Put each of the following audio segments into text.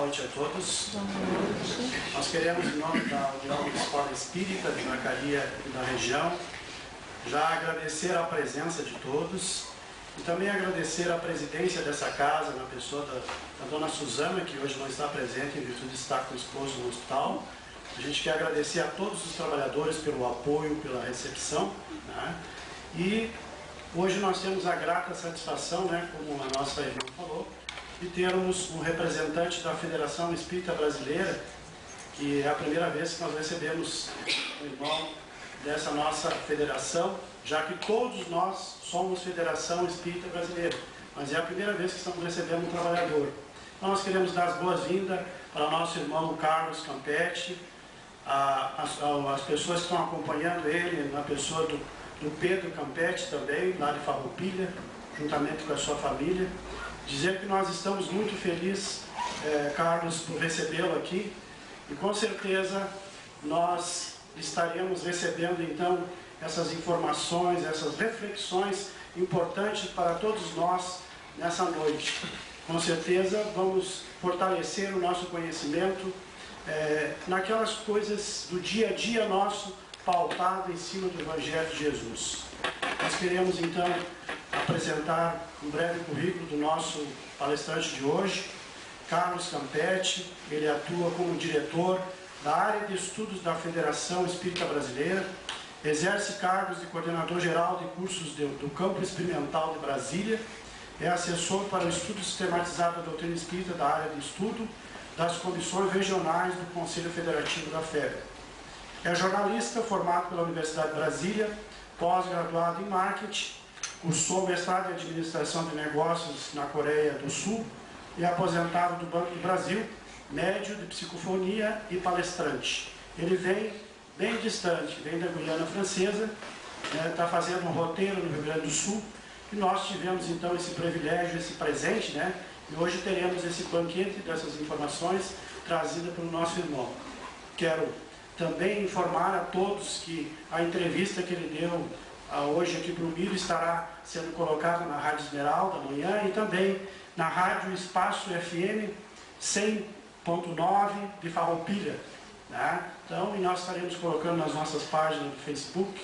noite a todos. Boa noite. Nós queremos, em nome da União da Escola Espírita de Macaria e da região, já agradecer a presença de todos e também agradecer a presidência dessa casa, na pessoa da dona Suzana, que hoje não está presente em virtude de estar com o esposo no hospital. A gente quer agradecer a todos os trabalhadores pelo apoio, pela recepção, né? E hoje nós temos a grata satisfação, né, como a nossa irmã falou, de termos um representante da Federação Espírita Brasileira, que é a primeira vez que nós recebemos um irmão dessa nossa federação, já que todos nós somos Federação Espírita Brasileira, mas é a primeira vez que estamos recebendo um trabalhador. Então nós queremos dar as boas-vindas para o nosso irmão Carlos Campetti, as pessoas que estão acompanhando ele, na pessoa do Pedro Campetti também, lá de Farroupilha, juntamente com a sua família. Dizer que nós estamos muito felizes, Carlos, por recebê-lo aqui, e com certeza nós estaremos recebendo então essas informações, essas reflexões importantes para todos nós nessa noite. Com certeza vamos fortalecer o nosso conhecimento naquelas coisas do dia a dia nosso, pautado em cima do Evangelho de Jesus. Nós queremos então apresentar um breve currículo do nosso palestrante de hoje, Carlos Campetti. Ele atua como diretor da área de estudos da Federação Espírita Brasileira, exerce cargos de coordenador geral de cursos do Campo Experimental de Brasília, é assessor para o estudo sistematizado da doutrina espírita da área de estudo das comissões regionais do Conselho Federativo da FEB. É jornalista formado pela Universidade de Brasília, pós-graduado em marketing, cursou mestrado em administração de negócios na Coreia do Sul e aposentado do Banco do Brasil, médio de psicofonia e palestrante. Ele vem bem distante, vem da Guiana Francesa, está fazendo um roteiro no Rio Grande do Sul, e nós tivemos então esse privilégio, esse presente, né? E hoje teremos esse banquete dessas informações trazida pelo nosso irmão. Quero também informar a todos que a entrevista que ele deu hoje aqui para o Miro estará sendo colocada na Rádio Esmeralda amanhã e também na Rádio Espaço FM 100.9 de Farroupilha, né? Então, e nós estaremos colocando nas nossas páginas do Facebook,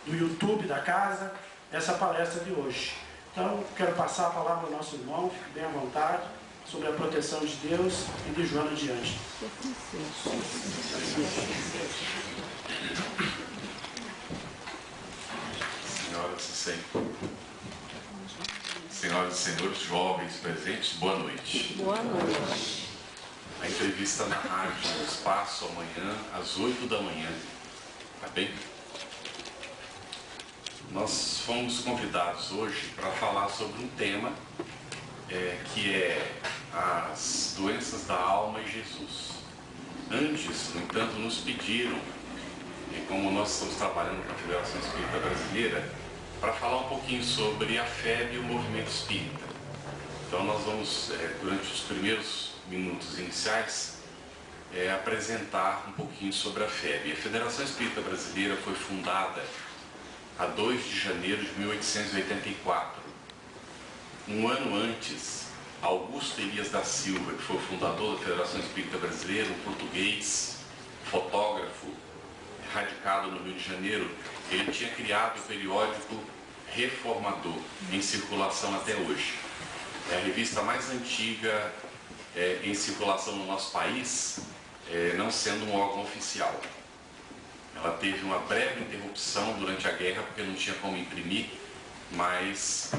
do YouTube da casa, essa palestra de hoje. Então, quero passar a palavra ao nosso irmão, fique bem à vontade, sobre a proteção de Deus e de Joana de Ângeles. Senhoras e senhores, jovens presentes, boa noite. Boa noite. A entrevista na Rádio Espaço amanhã, às 8 da manhã. Tá bem? Nós fomos convidados hoje para falar sobre um tema que é as doenças da alma e Jesus. Antes, no entanto, nos pediram, e como nós estamos trabalhando com a Federação Espírita Brasileira, para falar um pouquinho sobre a FEB e o movimento espírita. Então nós vamos, durante os primeiros minutos iniciais, apresentar um pouquinho sobre a FEB. A Federação Espírita Brasileira foi fundada a 2 de janeiro de 1884. Um ano antes, Augusto Elias da Silva, que foi o fundador da Federação Espírita Brasileira, um português, fotógrafo, radicado no Rio de Janeiro, ele tinha criado o periódico Reformador, em circulação até hoje. É a revista mais antiga em circulação no nosso país, não sendo um órgão oficial. Ela teve uma breve interrupção durante a guerra, porque não tinha como imprimir, mas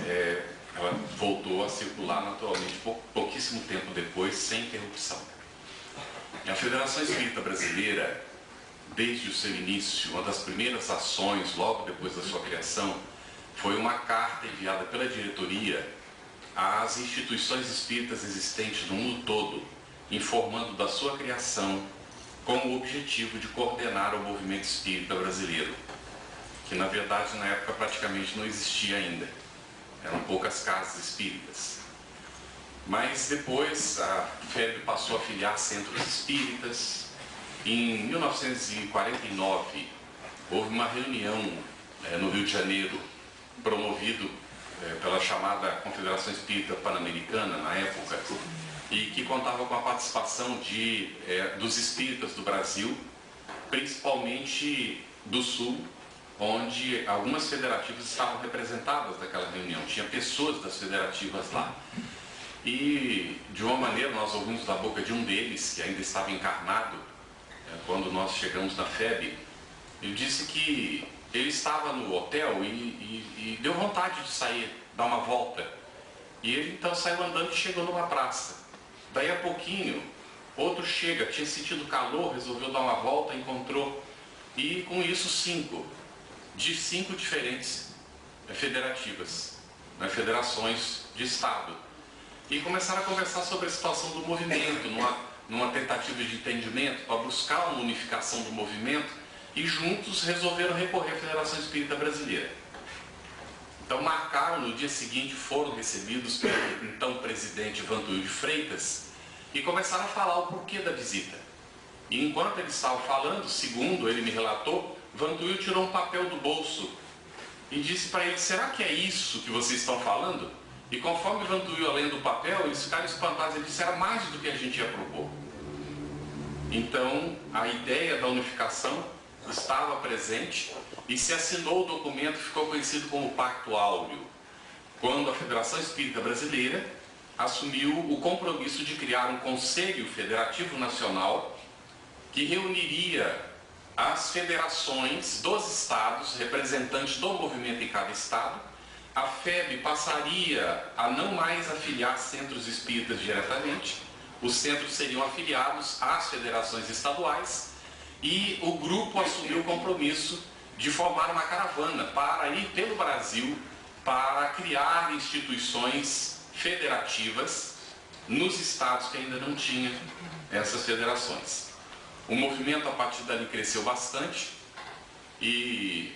ela voltou a circular naturalmente pouquíssimo tempo depois, sem interrupção. A Federação Espírita Brasileira, desde o seu início, uma das primeiras ações, logo depois da sua criação, foi uma carta enviada pela diretoria às instituições espíritas existentes no mundo todo, informando da sua criação com o objetivo de coordenar o movimento espírita brasileiro, que na verdade na época praticamente não existia ainda. Eram poucas casas espíritas. Mas depois a FEB passou a filiar centros espíritas. Em 1949 houve uma reunião no Rio de Janeiro, promovido pela chamada Confederação Espírita Pan-Americana na época, e que contava com a participação dos espíritas do Brasil, principalmente do Sul, onde algumas federativas estavam representadas naquela reunião. Tinha pessoas das federativas lá. E, de uma maneira, nós ouvimos da boca de um deles, que ainda estava encarnado, quando nós chegamos na FEB, ele disse que ele estava no hotel e deu vontade de sair, dar uma volta. E ele então saiu andando e chegou numa praça. Daí a pouquinho, outro chega, tinha sentido calor, resolveu dar uma volta, encontrou. E com isso 5 diferentes federativas, federações de Estado. E começaram a conversar sobre a situação do movimento, numa tentativa de entendimento, para buscar uma unificação do movimento, e juntos resolveram recorrer à Federação Espírita Brasileira. Então marcaram, no dia seguinte, foram recebidos pelo então presidente Vantuil de Freitas e começaram a falar o porquê da visita. E enquanto eles estavam falando, segundo ele me relatou, Vantuil tirou um papel do bolso e disse para ele: será que é isso que vocês estão falando? E conforme Vantuil lendo o papel, eles ficaram espantados. Ele disse: era mais do que a gente ia propor. Então a ideia da unificação estava presente e se assinou o documento que ficou conhecido como Pacto Áureo, quando a Federação Espírita Brasileira assumiu o compromisso de criar um Conselho Federativo Nacional que reuniria as federações dos estados, representantes do movimento em cada estado. A FEB passaria a não mais afiliar centros espíritas diretamente, os centros seriam afiliados às federações estaduais, e o grupo assumiu o compromisso de formar uma caravana para ir pelo Brasil para criar instituições federativas nos estados que ainda não tinham essas federações. O movimento a partir dali cresceu bastante e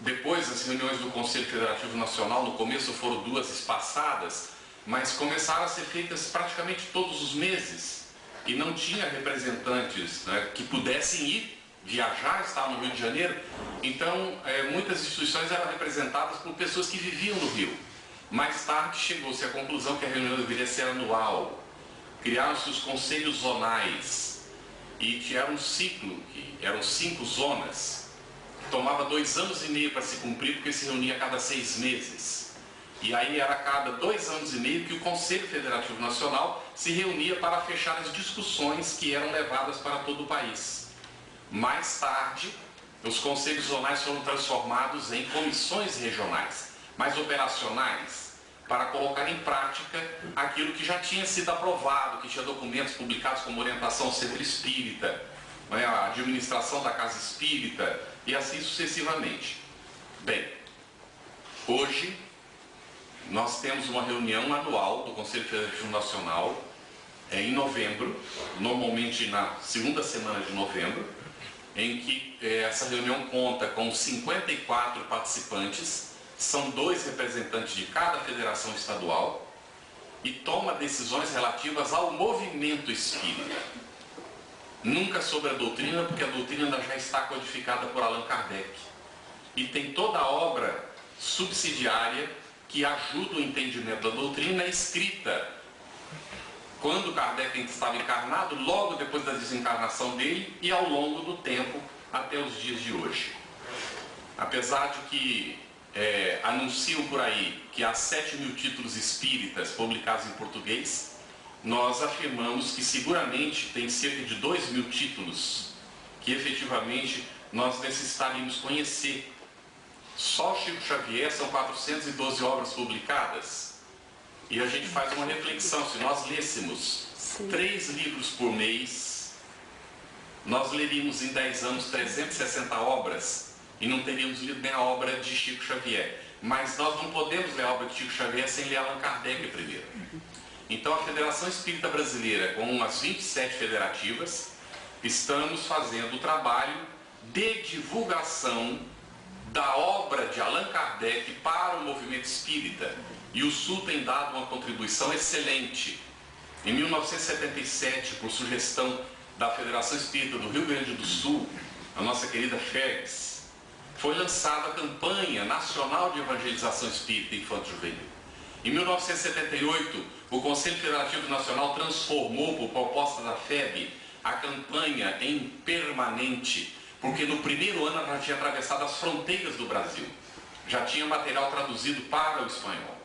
depois as reuniões do Conselho Federativo Nacional no começo foram 2 espaçadas, mas começaram a ser feitas praticamente todos os meses. E não tinha representantes que pudessem ir, viajar, estar no Rio de Janeiro. Então, muitas instituições eram representadas por pessoas que viviam no Rio. Mais tarde chegou-se à conclusão que a reunião deveria ser anual. Criaram-se os conselhos zonais e tinha um ciclo, que eram 5 zonas, que tomava 2 anos e meio para se cumprir, porque se reunia a cada 6 meses. E aí era a cada 2 anos e meio que o Conselho Federativo Nacional se reunia para fechar as discussões que eram levadas para todo o país. Mais tarde, os conselhos zonais foram transformados em comissões regionais, mais operacionais, para colocar em prática aquilo que já tinha sido aprovado, que tinha documentos publicados como orientação ao centro espírita, a administração da casa espírita e assim sucessivamente. Bem, hoje nós temos uma reunião anual do Conselho Federativo Nacional em novembro, normalmente na segunda semana de novembro, em que essa reunião conta com 54 participantes, são 2 representantes de cada federação estadual e toma decisões relativas ao movimento espírita. Nunca sobre a doutrina, porque a doutrina já está codificada por Allan Kardec. E tem toda a obra subsidiária que ajuda o entendimento da doutrina escrita quando Kardec estava encarnado, logo depois da desencarnação dele e ao longo do tempo até os dias de hoje. Apesar de que anunciam por aí que há 7.000 títulos espíritas publicados em português, nós afirmamos que seguramente tem cerca de 2.000 títulos que efetivamente nós necessitaríamos conhecer. Só Chico Xavier são 412 obras publicadas. E a gente faz uma reflexão: se nós lêssemos 3 livros por mês, nós leríamos em 10 anos 360 obras e não teríamos lido nem a obra de Chico Xavier. Mas nós não podemos ler a obra de Chico Xavier sem ler Allan Kardec primeiro. Então a Federação Espírita Brasileira, com as 27 federativas, estamos fazendo o trabalho de divulgação da obra de Allan Kardec para o movimento espírita. E o Sul tem dado uma contribuição excelente. Em 1977, por sugestão da Federação Espírita do Rio Grande do Sul, a nossa querida Félix, foi lançada a campanha nacional de evangelização espírita infanto-juvenil. Em 1978, o Conselho Federativo Nacional transformou, por proposta da FEB, a campanha em permanente, porque no primeiro ano ela já tinha atravessado as fronteiras do Brasil, já tinha material traduzido para o espanhol.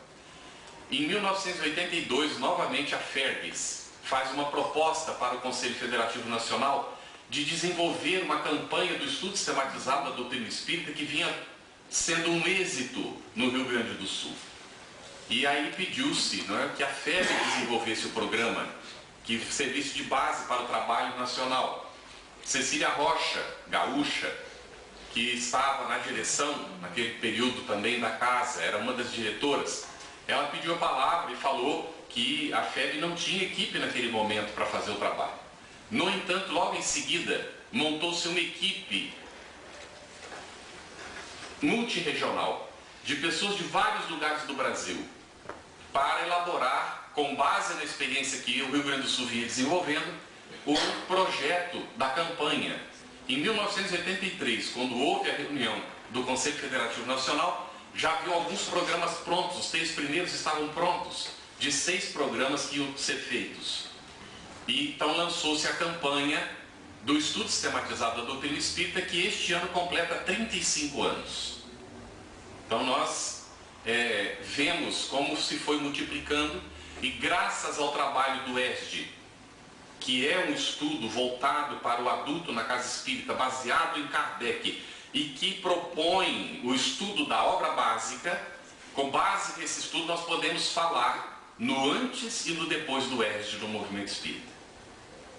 Em 1982, novamente a FERGS faz uma proposta para o Conselho Federativo Nacional de desenvolver uma campanha do estudo sistematizado da doutrina espírita que vinha sendo um êxito no Rio Grande do Sul. E aí pediu-se, não é, que a FEB desenvolvesse o programa, que servisse de base para o trabalho nacional. Cecília Rocha, gaúcha, que estava na direção, naquele período também da casa, era uma das diretoras, ela pediu a palavra e falou que a FEB não tinha equipe naquele momento para fazer o trabalho. No entanto, logo em seguida, montou-se uma equipe multirregional, de pessoas de vários lugares do Brasil, para elaborar, com base na experiência que o Rio Grande do Sul vinha desenvolvendo, o projeto da campanha. Em 1983, quando houve a reunião do Conselho Federativo Nacional, já havia alguns programas prontos, os 3 primeiros estavam prontos, de 6 programas que iam ser feitos. E então lançou-se a campanha do estudo sistematizado da doutrina espírita, que este ano completa 35 anos. Então nós vemos como se foi multiplicando, e graças ao trabalho do ESD, que é um estudo voltado para o adulto na casa espírita, baseado em Kardec, e que propõe o estudo da obra básica, com base nesse estudo nós podemos falar no antes e no depois do ESD do movimento espírita.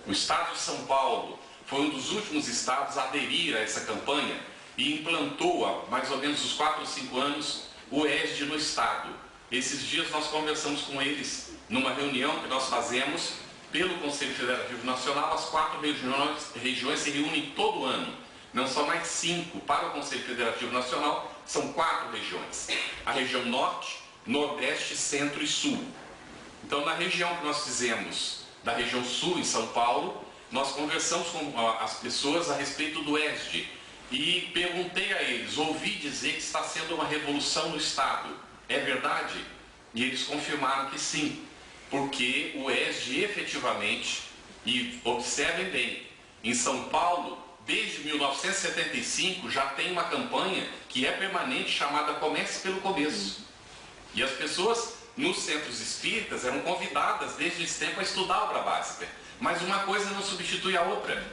O estado de São Paulo foi um dos últimos estados a aderir a essa campanha e implantou há mais ou menos uns 4 ou 5 anos o ESD no estado. Esses dias nós conversamos com eles numa reunião que nós fazemos pelo Conselho Federativo Nacional. As 4 regiões se reúnem todo ano, não são mais 5 para o Conselho Federativo Nacional, são 4 regiões: a região Norte, Nordeste, Centro e Sul. Então, na região que nós fizemos, da região Sul, em São Paulo, nós conversamos com as pessoas a respeito do ESD e perguntei a eles: ouvi dizer que está sendo uma revolução no estado, é verdade? E eles confirmaram que sim, porque o ESD efetivamente, e observem bem, em São Paulo, desde 1975, já tem uma campanha que é permanente, chamada Comece pelo Começo. E as pessoas nos centros espíritas eram convidadas desde esse tempo a estudar a obra básica. Mas uma coisa não substitui a outra,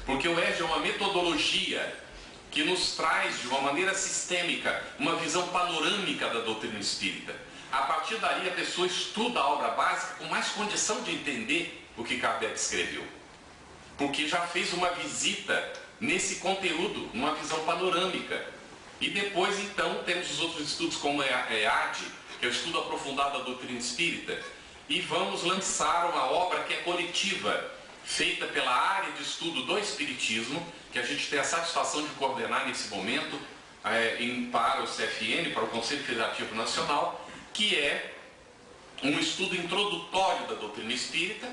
porque o ESD é uma metodologia que nos traz de uma maneira sistêmica uma visão panorâmica da doutrina espírita. A partir daí a pessoa estuda a obra básica com mais condição de entender o que Kardec escreveu, porque já fez uma visita nesse conteúdo, numa visão panorâmica. E depois então temos os outros estudos, como a EAD, que é o estudo aprofundado da doutrina espírita, e vamos lançar uma obra que é coletiva, feita pela área de estudo do Espiritismo, que a gente tem a satisfação de coordenar nesse momento para o CFN, para o Conselho Federativo Nacional, que é um estudo introdutório da doutrina espírita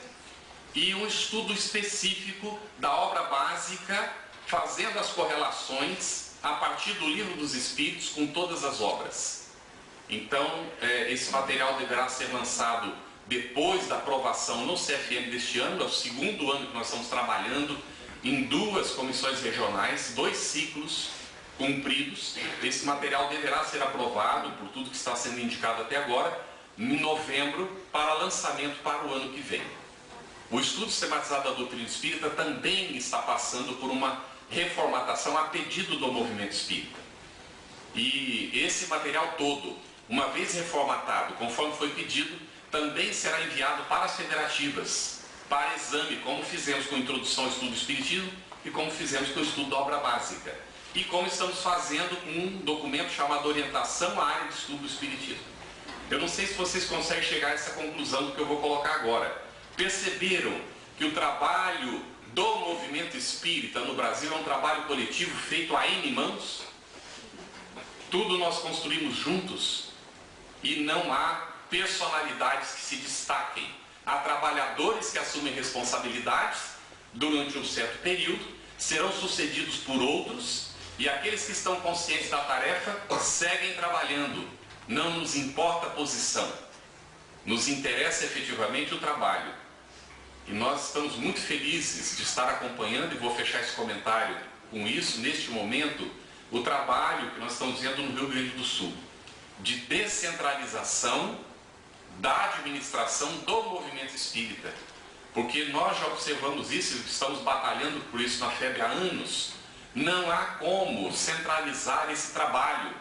e um estudo específico da obra básica, fazendo as correlações a partir do Livro dos Espíritos com todas as obras. Então, esse material deverá ser lançado depois da aprovação no CFN deste ano. É o 2º ano que nós estamos trabalhando em 2 comissões regionais, 2 ciclos cumpridos. Esse material deverá ser aprovado, por tudo que está sendo indicado até agora, em novembro, para lançamento para o ano que vem. O estudo sistematizado da doutrina espírita também está passando por uma reformatação a pedido do movimento espírita. E esse material todo, uma vez reformatado, conforme foi pedido, também será enviado para as federativas, para exame, como fizemos com a introdução ao estudo do Espiritismo e como fizemos com o estudo da obra básica. E como estamos fazendo com um documento chamado Orientação à Área de Estudo do Espiritismo. Eu não sei se vocês conseguem chegar a essa conclusão do que eu vou colocar agora. Perceberam que o trabalho do movimento espírita no Brasil é um trabalho coletivo feito a N mãos? Tudo nós construímos juntos e não há personalidades que se destaquem. Há trabalhadores que assumem responsabilidades durante um certo período, serão sucedidos por outros, e aqueles que estão conscientes da tarefa seguem trabalhando. Não nos importa a posição. Nos interessa efetivamente o trabalho. E nós estamos muito felizes de estar acompanhando, e vou fechar esse comentário com isso, neste momento, o trabalho que nós estamos vendo no Rio Grande do Sul, de descentralização da administração do movimento espírita. Porque nós já observamos isso, estamos batalhando por isso na FEB há anos. Não há como centralizar esse trabalho,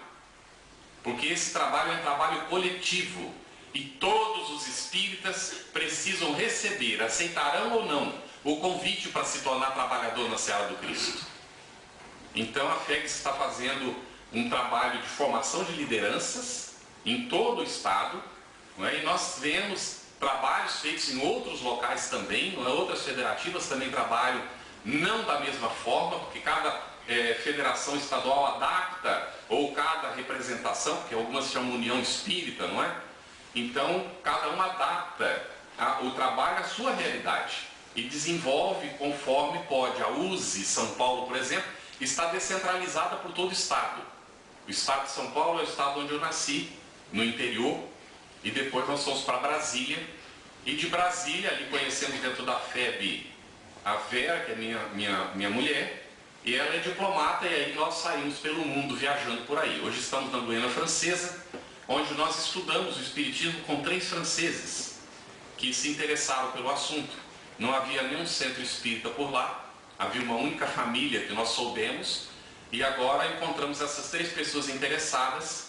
porque esse trabalho é um trabalho coletivo. E todos os espíritas precisam receber, aceitarão ou não, o convite para se tornar trabalhador na Seara do Cristo. Então a FEGS está fazendo um trabalho de formação de lideranças em todo o Estado, não é? E nós vemos trabalhos feitos em outros locais também, não é? Outras federativas também trabalham não da mesma forma, porque cada federação estadual adapta, ou cada representação, porque algumas se chamam União Espírita, não é? Então, cada um adapta o trabalho à sua realidade e desenvolve conforme pode. A USE São Paulo, por exemplo, está descentralizada por todo o Estado. O Estado de São Paulo é o estado onde eu nasci, no interior, e depois nós fomos para Brasília. E de Brasília, ali conhecemos dentro da FEB a Vera, que é minha mulher, e ela é diplomata, e aí nós saímos pelo mundo viajando por aí. Hoje estamos na Guiana Francesa, onde nós estudamos o Espiritismo com 3 franceses que se interessaram pelo assunto. Não havia nenhum centro espírita por lá, havia uma única família que nós soubemos, e agora encontramos essas 3 pessoas interessadas.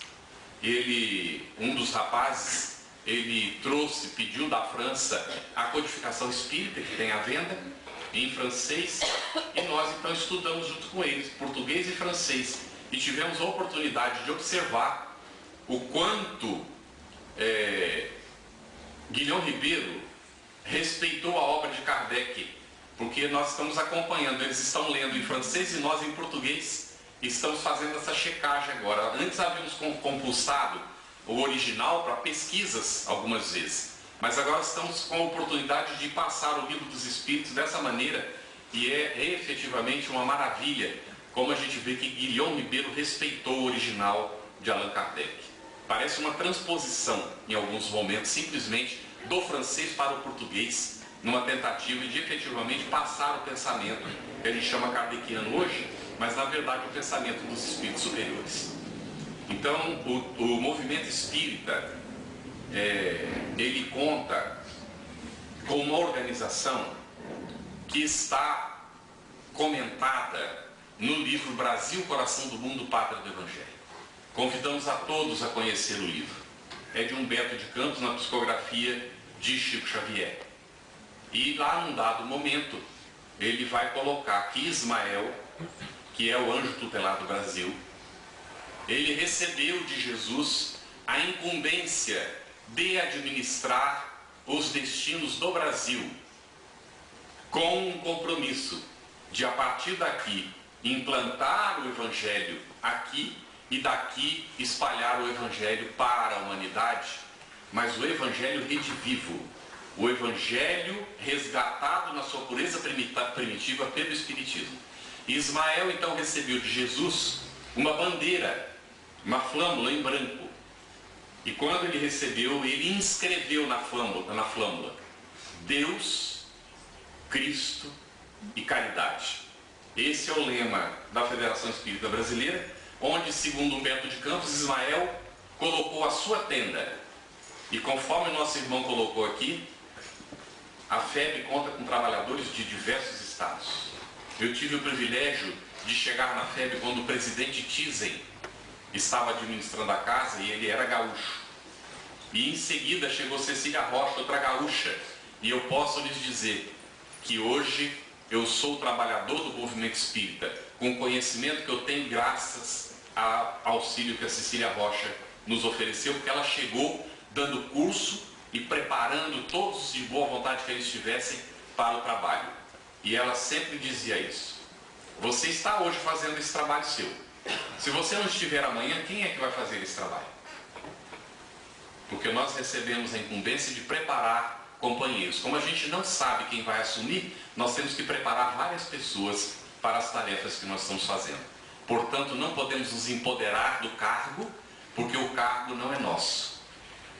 Um dos rapazes, ele pediu da França a codificação espírita, que tem à venda, em francês, e nós então estudamos junto com eles, português e francês, e tivemos a oportunidade de observar o quanto Guilhom Ribeiro respeitou a obra de Kardec, porque nós estamos acompanhando, eles estão lendo em francês e nós em português estamos fazendo essa checagem agora. Antes havíamos compulsado o original para pesquisas algumas vezes, mas agora estamos com a oportunidade de passar o Livro dos Espíritos dessa maneira, e é efetivamente uma maravilha como a gente vê que Guilhom Ribeiro respeitou o original de Allan Kardec. Parece uma transposição, em alguns momentos, simplesmente do francês para o português, numa tentativa de efetivamente passar o pensamento que a gente chama kardeciano hoje, mas na verdade o pensamento dos espíritos superiores. Então, o movimento espírita, ele conta com uma organização que está comentada no livro Brasil, Coração do Mundo, Pátria do Evangelho. Convidamos a todos a conhecer o livro. É de Humberto de Campos, na psicografia de Chico Xavier. E lá, num dado momento, ele vai colocar que Ismael, que é o anjo tutelar do Brasil, ele recebeu de Jesus a incumbência de administrar os destinos do Brasil, com um compromisso de, a partir daqui, implantar o Evangelho aqui, e daqui espalhar o Evangelho para a humanidade, mas o Evangelho redivivo, o Evangelho resgatado na sua pureza primitiva pelo Espiritismo. E Ismael então recebeu de Jesus uma bandeira, uma flâmula em branco, e quando ele recebeu, ele inscreveu na flâmula Deus, Cristo e caridade. Esse é o lema da Federação Espírita Brasileira, onde, segundo Humberto de Campos, Ismael colocou a sua tenda. E conforme o nosso irmão colocou aqui, a FEB conta com trabalhadores de diversos estados. Eu tive o privilégio de chegar na FEB quando o presidente Thyssen estava administrando a casa, e ele era gaúcho. E em seguida chegou Cecília Rocha, outra gaúcha. E eu posso lhes dizer que hoje eu sou trabalhador do movimento espírita, com o conhecimento que eu tenho graças ao auxílio que a Cecília Rocha nos ofereceu, porque ela chegou dando curso e preparando todos de boa vontade que eles tivessem para o trabalho. E ela sempre dizia isso: você está hoje fazendo esse trabalho seu. Se você não estiver amanhã, quem é que vai fazer esse trabalho? Porque nós recebemos a incumbência de preparar companheiros. Como a gente não sabe quem vai assumir, nós temos que preparar várias pessoas para as tarefas que nós estamos fazendo. Portanto, não podemos nos empoderar do cargo, porque o cargo não é nosso.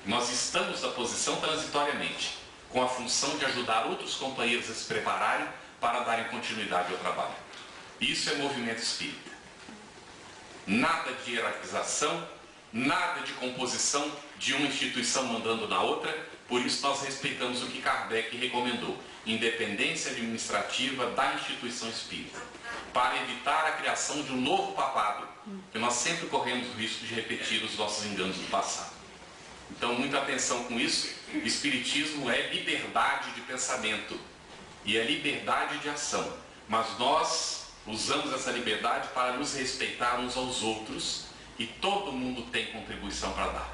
Nós estamos na posição transitoriamente, com a função de ajudar outros companheiros a se prepararem para darem continuidade ao trabalho. Isso é movimento espírita. Nada de hierarquização, nada de composição de uma instituição mandando na outra. Por isso nós respeitamos o que Kardec recomendou: independência administrativa da instituição espírita, para evitar a criação de um novo papado, que nós sempre corremos o risco de repetir os nossos enganos do passado. Então, muita atenção com isso. Espiritismo é liberdade de pensamento e é liberdade de ação, mas nós usamos essa liberdade para nos respeitar uns aos outros, e todo mundo tem contribuição para dar.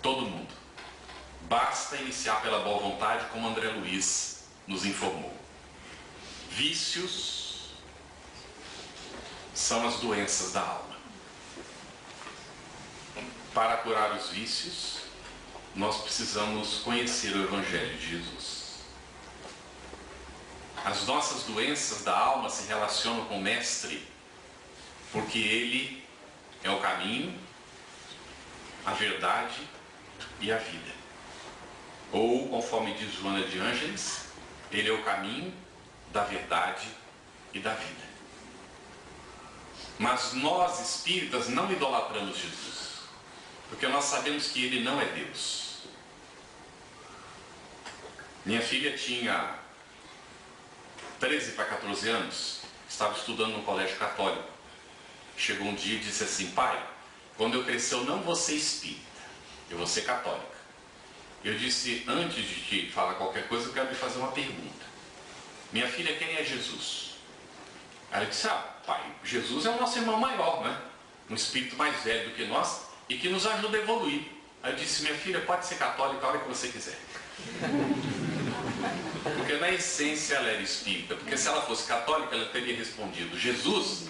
Todo mundo. Basta iniciar pela boa vontade, como André Luiz nos informou. Vícios são as doenças da alma. Para curar os vícios, nós precisamos conhecer o Evangelho de Jesus. As nossas doenças da alma se relacionam com o Mestre, porque Ele é o caminho, a verdade e a vida. Ou, conforme diz Joana de Ângeles, Ele é o caminho da verdade e da vida. Mas nós, espíritas, não idolatramos Jesus, porque nós sabemos que Ele não é Deus. Minha filha tinha 13 para 14 anos, estava estudando no colégio católico. Chegou um dia e disse assim: pai, quando eu crescer eu não vou ser espírita, eu vou ser católica. Eu disse: antes de te falar qualquer coisa, eu quero lhe fazer uma pergunta. Minha filha, quem é Jesus? Aí eu disse: ah, pai, Jesus é o nosso irmão maior, né? Um espírito mais velho do que nós e que nos ajuda a evoluir. Aí eu disse: minha filha, pode ser católica a hora que você quiser. Porque na essência ela era espírita, porque se ela fosse católica ela teria respondido: Jesus,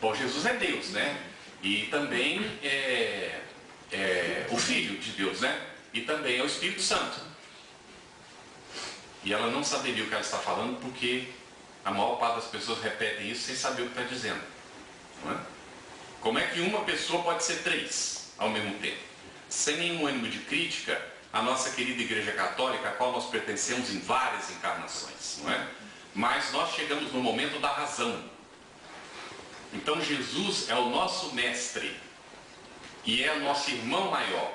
bom, Jesus é Deus, né? E também é o Filho de Deus, né? E também é o Espírito Santo. E ela não saberia o que ela está falando, porque a maior parte das pessoas repetem isso sem saber o que está dizendo, não é? Como é que uma pessoa pode ser três ao mesmo tempo? Sem nenhum ânimo de crítica, a nossa querida Igreja Católica, a qual nós pertencemos em várias encarnações, não é? Mas nós chegamos no momento da razão. Então Jesus é o nosso mestre e é o nosso irmão maior,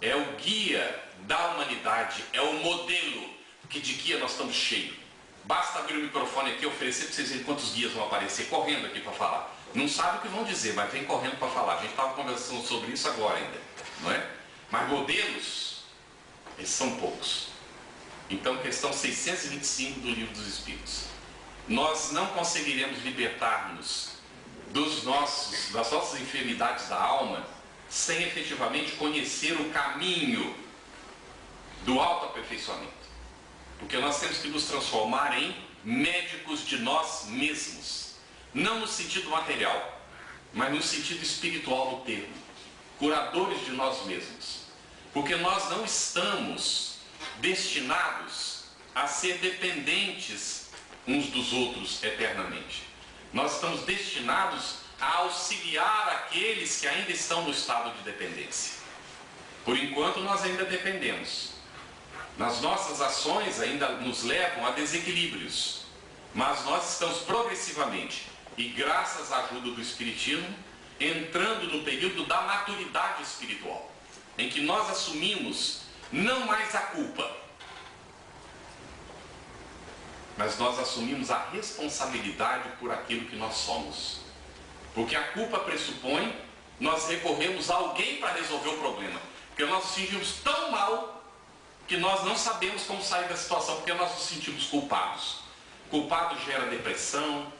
é o guia da humanidade, é o modelo, que de guia nós estamos cheios. Basta abrir o microfone aqui e oferecer para vocês verem quantos guias vão aparecer correndo aqui para falar. Não sabe o que vão dizer, mas vem correndo para falar. A gente estava conversando sobre isso agora ainda, não é? Mas modelos, eles são poucos. Então, questão 625 do Livro dos Espíritos. Nós não conseguiremos libertar-nos das nossas enfermidades da alma sem efetivamente conhecer o caminho do autoaperfeiçoamento. Porque nós temos que nos transformar em médicos de nós mesmos. Não no sentido material, mas no sentido espiritual do termo. Curadores de nós mesmos. Porque nós não estamos destinados a ser dependentes uns dos outros eternamente. Nós estamos destinados a auxiliar aqueles que ainda estão no estado de dependência. Por enquanto nós ainda dependemos. Nas nossas ações ainda nos levam a desequilíbrios. Mas nós estamos progressivamente, e graças à ajuda do Espiritismo, entrando no período da maturidade espiritual, em que nós assumimos não mais a culpa, mas nós assumimos a responsabilidade por aquilo que nós somos. Porque a culpa pressupõe nós recorremos a alguém para resolver o problema. Porque nós nos sentimos tão mal que nós não sabemos como sair da situação, porque nós nos sentimos culpados. Culpado gera depressão.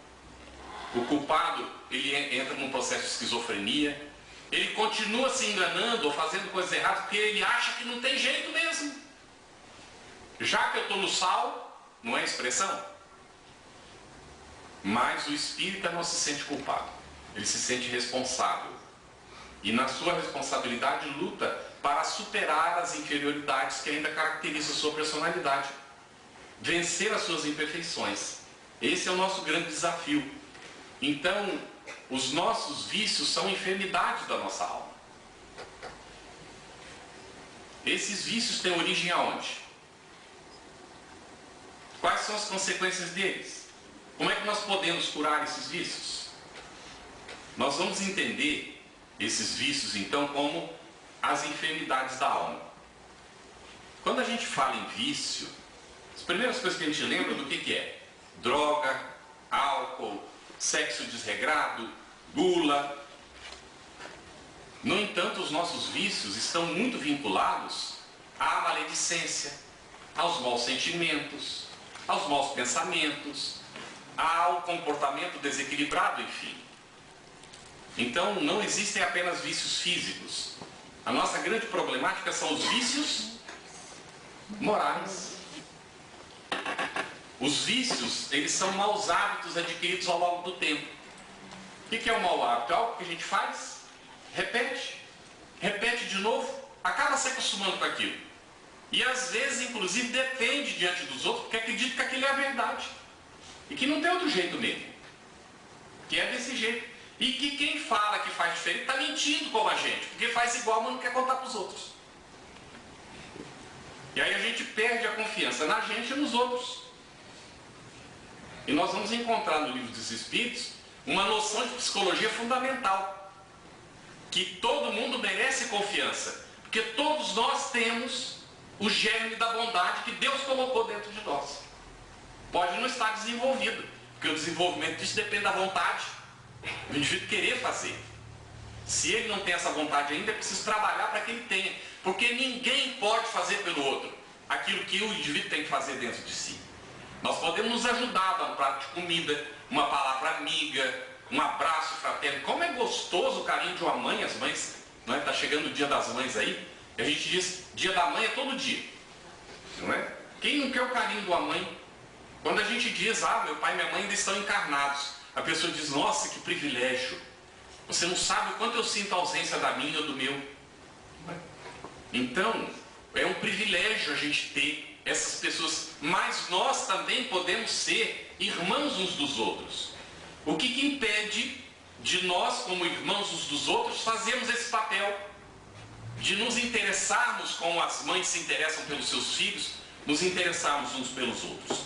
O culpado, ele entra num processo de esquizofrenia. Ele continua se enganando ou fazendo coisas erradas porque ele acha que não tem jeito mesmo. Já que eu estou no sal, não é expressão? Mas o espírita não se sente culpado. Ele se sente responsável. E na sua responsabilidade luta para superar as inferioridades que ainda caracterizam a sua personalidade. Vencer as suas imperfeições. Esse é o nosso grande desafio. Então, os nossos vícios são enfermidades da nossa alma. Esses vícios têm origem aonde? Quais são as consequências deles? Como é que nós podemos curar esses vícios? Nós vamos entender esses vícios, então, como as enfermidades da alma. Quando a gente fala em vício, as primeiras coisas que a gente lembra do que é? Droga, álcool, sexo desregrado, gula. No entanto, os nossos vícios estão muito vinculados à maledicência, aos maus sentimentos, aos maus pensamentos, ao comportamento desequilibrado, enfim. Então, não existem apenas vícios físicos. A nossa grande problemática são os vícios morais. Os vícios, eles são maus hábitos adquiridos ao longo do tempo. O que é um mau hábito? É algo que a gente faz, repete de novo, acaba se acostumando com aquilo. E às vezes, inclusive, defende diante dos outros, porque acredita que aquilo é a verdade. E que não tem outro jeito mesmo. Que é desse jeito. E que quem fala que faz diferente está mentindo como a gente, porque faz igual, mas não quer contar para os outros. E aí a gente perde a confiança na gente e nos outros. E nós vamos encontrar no Livro dos Espíritos uma noção de psicologia fundamental, que todo mundo merece confiança, porque todos nós temos o germe da bondade que Deus colocou dentro de nós. Pode não estar desenvolvido, porque o desenvolvimento disso depende da vontade, do indivíduo querer fazer. Se ele não tem essa vontade ainda, é preciso trabalhar para que ele tenha, porque ninguém pode fazer pelo outro aquilo que o indivíduo tem que fazer dentro de si. Nós podemos nos ajudar, dar um prato de comida, uma palavra amiga, um abraço fraterno. Como é gostoso o carinho de uma mãe, as mães, não é? Está chegando o dia das mães aí, e a gente diz, dia da mãe é todo dia, não é? Quem não quer o carinho de uma mãe? Quando a gente diz, meu pai e minha mãe ainda estão encarnados, a pessoa diz, nossa, que privilégio. Você não sabe o quanto eu sinto a ausência da minha ou do meu. Então, é um privilégio a gente ter essas pessoas, mas nós também podemos ser irmãos uns dos outros. O que impede de nós, como irmãos uns dos outros, fazermos esse papel de nos interessarmos como as mães se interessam pelos seus filhos, nos interessarmos uns pelos outros?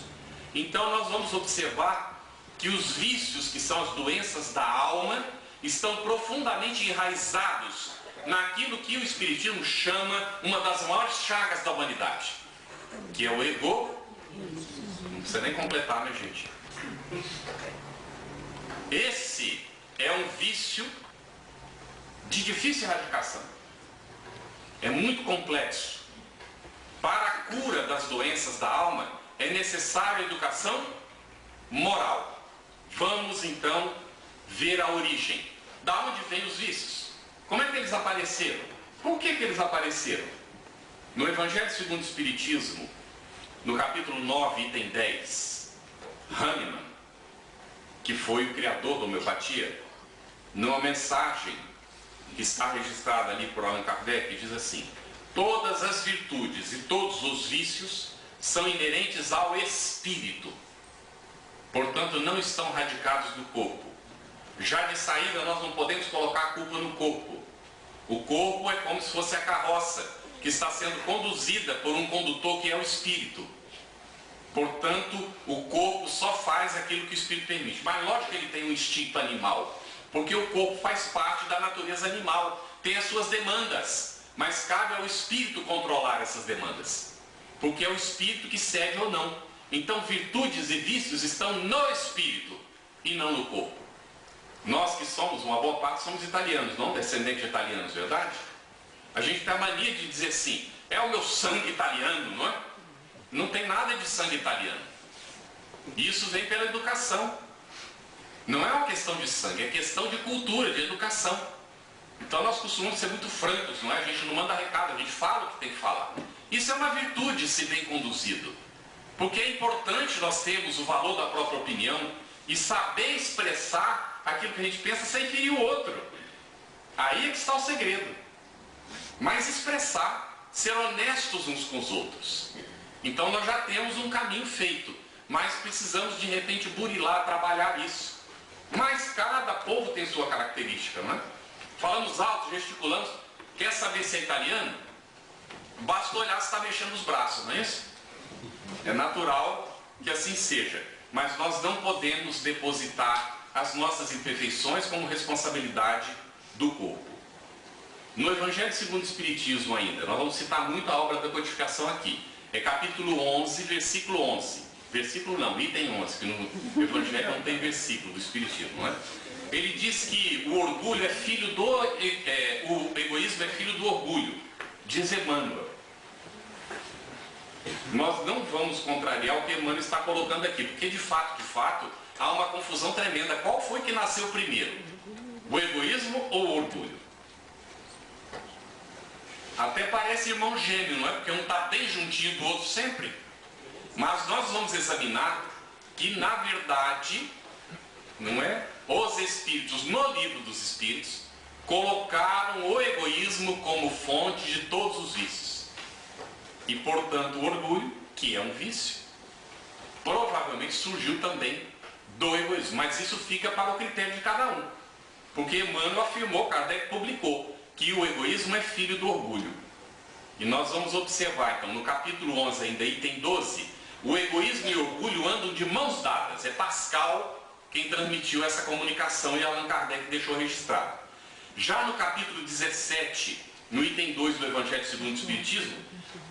Então nós vamos observar que os vícios, que são as doenças da alma, estão profundamente enraizados naquilo que o Espiritismo chama uma das maiores chagas da humanidade, que é o ego. Não precisa nem completar, né, gente? Esse é um vício de difícil erradicação. É muito complexo. Para a cura das doenças da alma, é necessária a educação moral. Vamos então ver a origem. Da onde vêm os vícios? Como é que eles apareceram? Por que eles apareceram? No Evangelho segundo o Espiritismo, no capítulo 9, item 10, Hahnemann, que foi o criador da homeopatia, numa mensagem que está registrada ali por Allan Kardec, diz assim: todas as virtudes e todos os vícios são inerentes ao espírito, portanto não estão radicados no corpo. Já de saída nós não podemos colocar a culpa no corpo. O corpo é como se fosse a carroça que está sendo conduzida por um condutor que é o espírito. Portanto, o corpo só faz aquilo que o espírito permite. Mas lógico que ele tem um instinto animal, porque o corpo faz parte da natureza animal, tem as suas demandas, mas cabe ao espírito controlar essas demandas, porque é o espírito que cede ou não. Então virtudes e vícios estão no espírito e não no corpo. Nós que somos, uma boa parte, somos italianos, não descendentes de italianos, verdade? A gente tem a mania de dizer assim, é o meu sangue italiano, não é? Não tem nada de sangue italiano. Isso vem pela educação. Não é uma questão de sangue, é questão de cultura, de educação. Então nós costumamos ser muito francos, não é? A gente não manda recado, a gente fala o que tem que falar. Isso é uma virtude, se bem conduzido. Porque é importante nós termos o valor da própria opinião e saber expressar aquilo que a gente pensa sem ferir o outro. Aí é que está o segredo. Mas expressar, ser honestos uns com os outros. Então nós já temos um caminho feito, mas precisamos de repente burilar, trabalhar isso. Mas cada povo tem sua característica, não é? Falamos alto, gesticulamos. Quer saber se é italiano? basta olhar se está mexendo os braços, não é isso? É natural que assim seja, mas nós não podemos depositar as nossas imperfeições como responsabilidade do corpo. No Evangelho segundo o Espiritismo ainda, nós vamos citar muito a obra da codificação aqui. É capítulo 11, versículo 11. Versículo não, item 11, que no Evangelho não tem versículo do Espiritismo, não é? Ele diz que o orgulho é filho do... o egoísmo é filho do orgulho, diz Emmanuel. Nós não vamos contrariar o que Emmanuel está colocando aqui, porque de fato, há uma confusão tremenda. Qual foi que nasceu primeiro? O egoísmo ou o orgulho? Até parece irmão gêmeo, não é? Porque um está bem juntinho do outro sempre. Mas nós vamos examinar que, na verdade, não é? Os Espíritos, no livro dos Espíritos, colocaram o egoísmo como fonte de todos os vícios. E, portanto, o orgulho, que é um vício, provavelmente surgiu também do egoísmo. Mas isso fica para o critério de cada um. Porque Emmanuel afirmou, Kardec publicou, que o egoísmo é filho do orgulho. E nós vamos observar, então, no capítulo 11, ainda item 12, o egoísmo e o orgulho andam de mãos dadas. É Pascal quem transmitiu essa comunicação e Allan Kardec deixou registrado. Já no capítulo 17, no item 2 do Evangelho segundo o Espiritismo,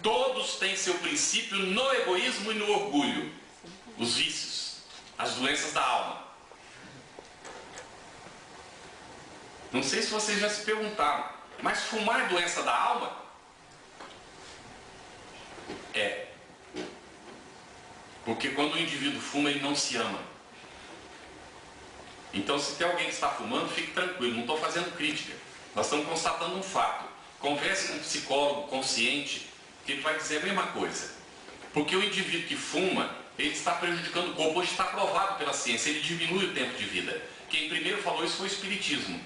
todos têm seu princípio no egoísmo e no orgulho. Os vícios, as doenças da alma. Não sei se vocês já se perguntaram, mas fumar é doença da alma? É. Porque quando o indivíduo fuma, ele não se ama. Então, se tem alguém que está fumando, fique tranquilo, não estou fazendo crítica. Nós estamos constatando um fato. Converse com um psicólogo consciente, que ele vai dizer a mesma coisa. Porque o indivíduo que fuma, ele está prejudicando o corpo. Hoje está provado pela ciência, ele diminui o tempo de vida. Quem primeiro falou isso foi o Espiritismo.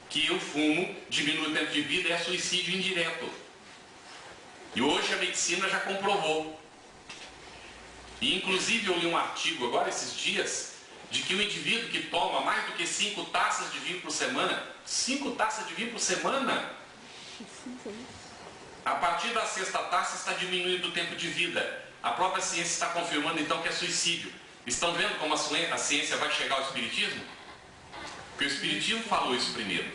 Que eu fumo, diminui o tempo de vida, é suicídio indireto. E hoje a medicina já comprovou. E inclusive eu li um artigo agora, esses dias, de que o indivíduo que toma mais do que 5 taças de vinho por semana, 5 taças de vinho por semana, a partir da 6ª taça está diminuindo o tempo de vida. A própria ciência está confirmando então que é suicídio. Estão vendo como a ciência vai chegar ao Espiritismo? Porque o Espiritismo falou isso primeiro.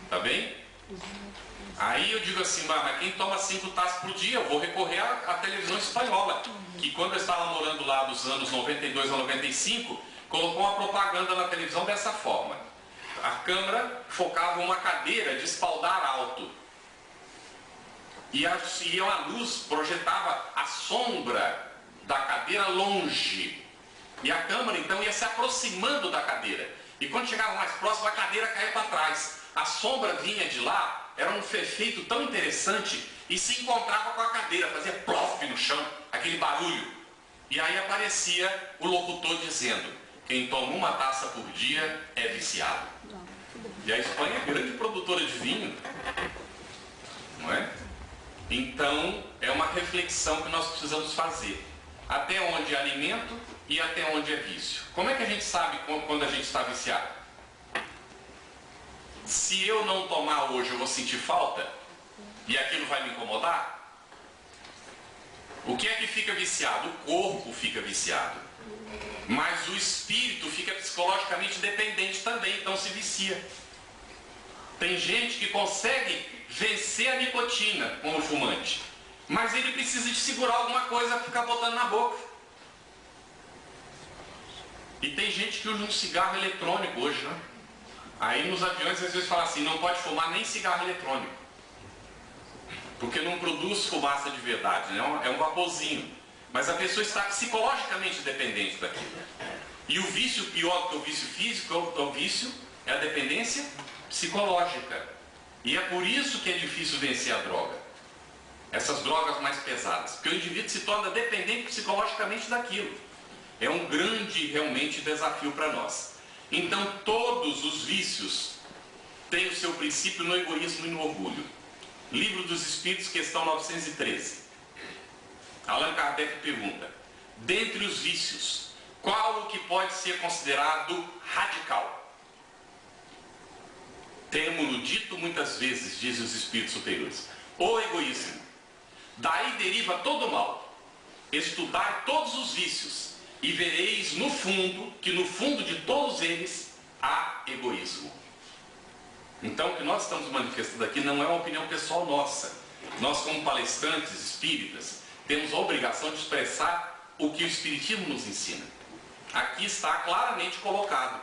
Tá bem? Aí eu digo assim, mas quem toma 5 taças por dia, eu vou recorrer à televisão espanhola, que quando eu estava morando lá dos anos 92 a 95, colocou uma propaganda na televisão dessa forma. A câmera focava uma cadeira de espaldar alto. E a luz projetava a sombra da cadeira longe. E a câmera então ia se aproximando da cadeira. E quando chegava mais próximo, a cadeira caía para trás. A sombra vinha de lá, era um efeito tão interessante, e se encontrava com a cadeira, fazia plof no chão, aquele barulho. E aí aparecia o locutor dizendo, quem toma 1 taça por dia é viciado. E a Espanha é grande produtora de vinho, não é? Então, é uma reflexão que nós precisamos fazer. Até onde é alimento e até onde é vício. Como é que a gente sabe quando a gente está viciado? Se eu não tomar hoje, eu vou sentir falta? E aquilo vai me incomodar? O que é que fica viciado? O corpo fica viciado. Mas o espírito fica psicologicamente dependente também, então se vicia. Tem gente que consegue vencer a nicotina como fumante, mas ele precisa de segurar alguma coisa para ficar botando na boca. E tem gente que usa um cigarro eletrônico hoje, né? Aí nos aviões às vezes fala assim, não pode fumar nem cigarro eletrônico, porque não produz fumaça de verdade, né? É um vaporzinho. Mas a pessoa está psicologicamente dependente daquilo. E o vício pior do que o vício físico, o vício é a dependência psicológica. E é por isso que é difícil vencer a droga. Essas drogas mais pesadas. Porque o indivíduo se torna dependente psicologicamente daquilo. É um grande, realmente, desafio para nós. Então, todos os vícios têm o seu princípio no egoísmo e no orgulho. Livro dos Espíritos, questão 913. Allan Kardec pergunta, dentre os vícios, qual o que pode ser considerado radical? Temo-no dito muitas vezes, dizem os espíritos superiores, o egoísmo. daí deriva todo o mal. Estudai todos os vícios, e vereis no fundo, que no fundo de todos eles, há egoísmo. Então, o que nós estamos manifestando aqui não é uma opinião pessoal nossa. Nós, como palestrantes espíritas, temos a obrigação de expressar o que o Espiritismo nos ensina. Aqui está claramente colocado,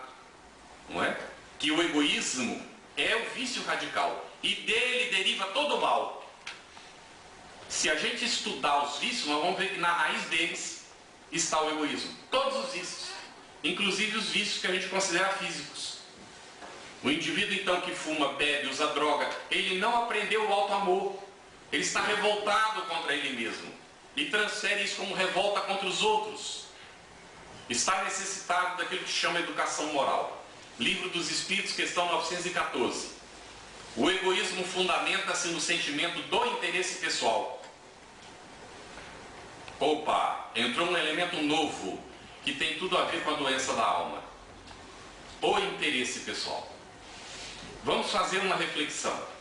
não é? Que o egoísmo é o vício radical, e dele deriva todo o mal. Se a gente estudar os vícios, nós vamos ver que na raiz deles está o egoísmo. Todos os vícios, inclusive os vícios que a gente considera físicos. O indivíduo então que fuma, bebe, usa droga, ele não aprendeu o alto amor. Ele está revoltado contra ele mesmo e transfere isso como revolta contra os outros. Está necessitado daquilo que chama educação moral. Livro dos Espíritos, questão 914. O egoísmo fundamenta-se no sentimento do interesse pessoal. Opa, entrou um elemento novo que tem tudo a ver com a doença da alma. O interesse pessoal. Vamos fazer uma reflexão.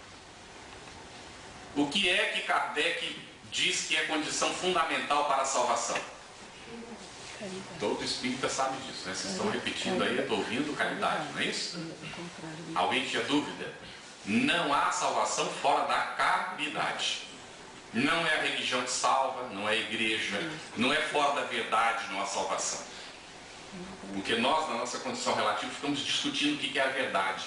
O que é que Kardec diz que é condição fundamental para a salvação? Todo espírita sabe disso, né? Vocês estão repetindo aí, eu estou ouvindo caridade, não é isso? Alguém tinha dúvida? Não há salvação fora da caridade. Não é a religião que salva, não é a igreja, não é fora da verdade, não há salvação. Porque nós, na nossa condição relativa, ficamos discutindo o que é a verdade.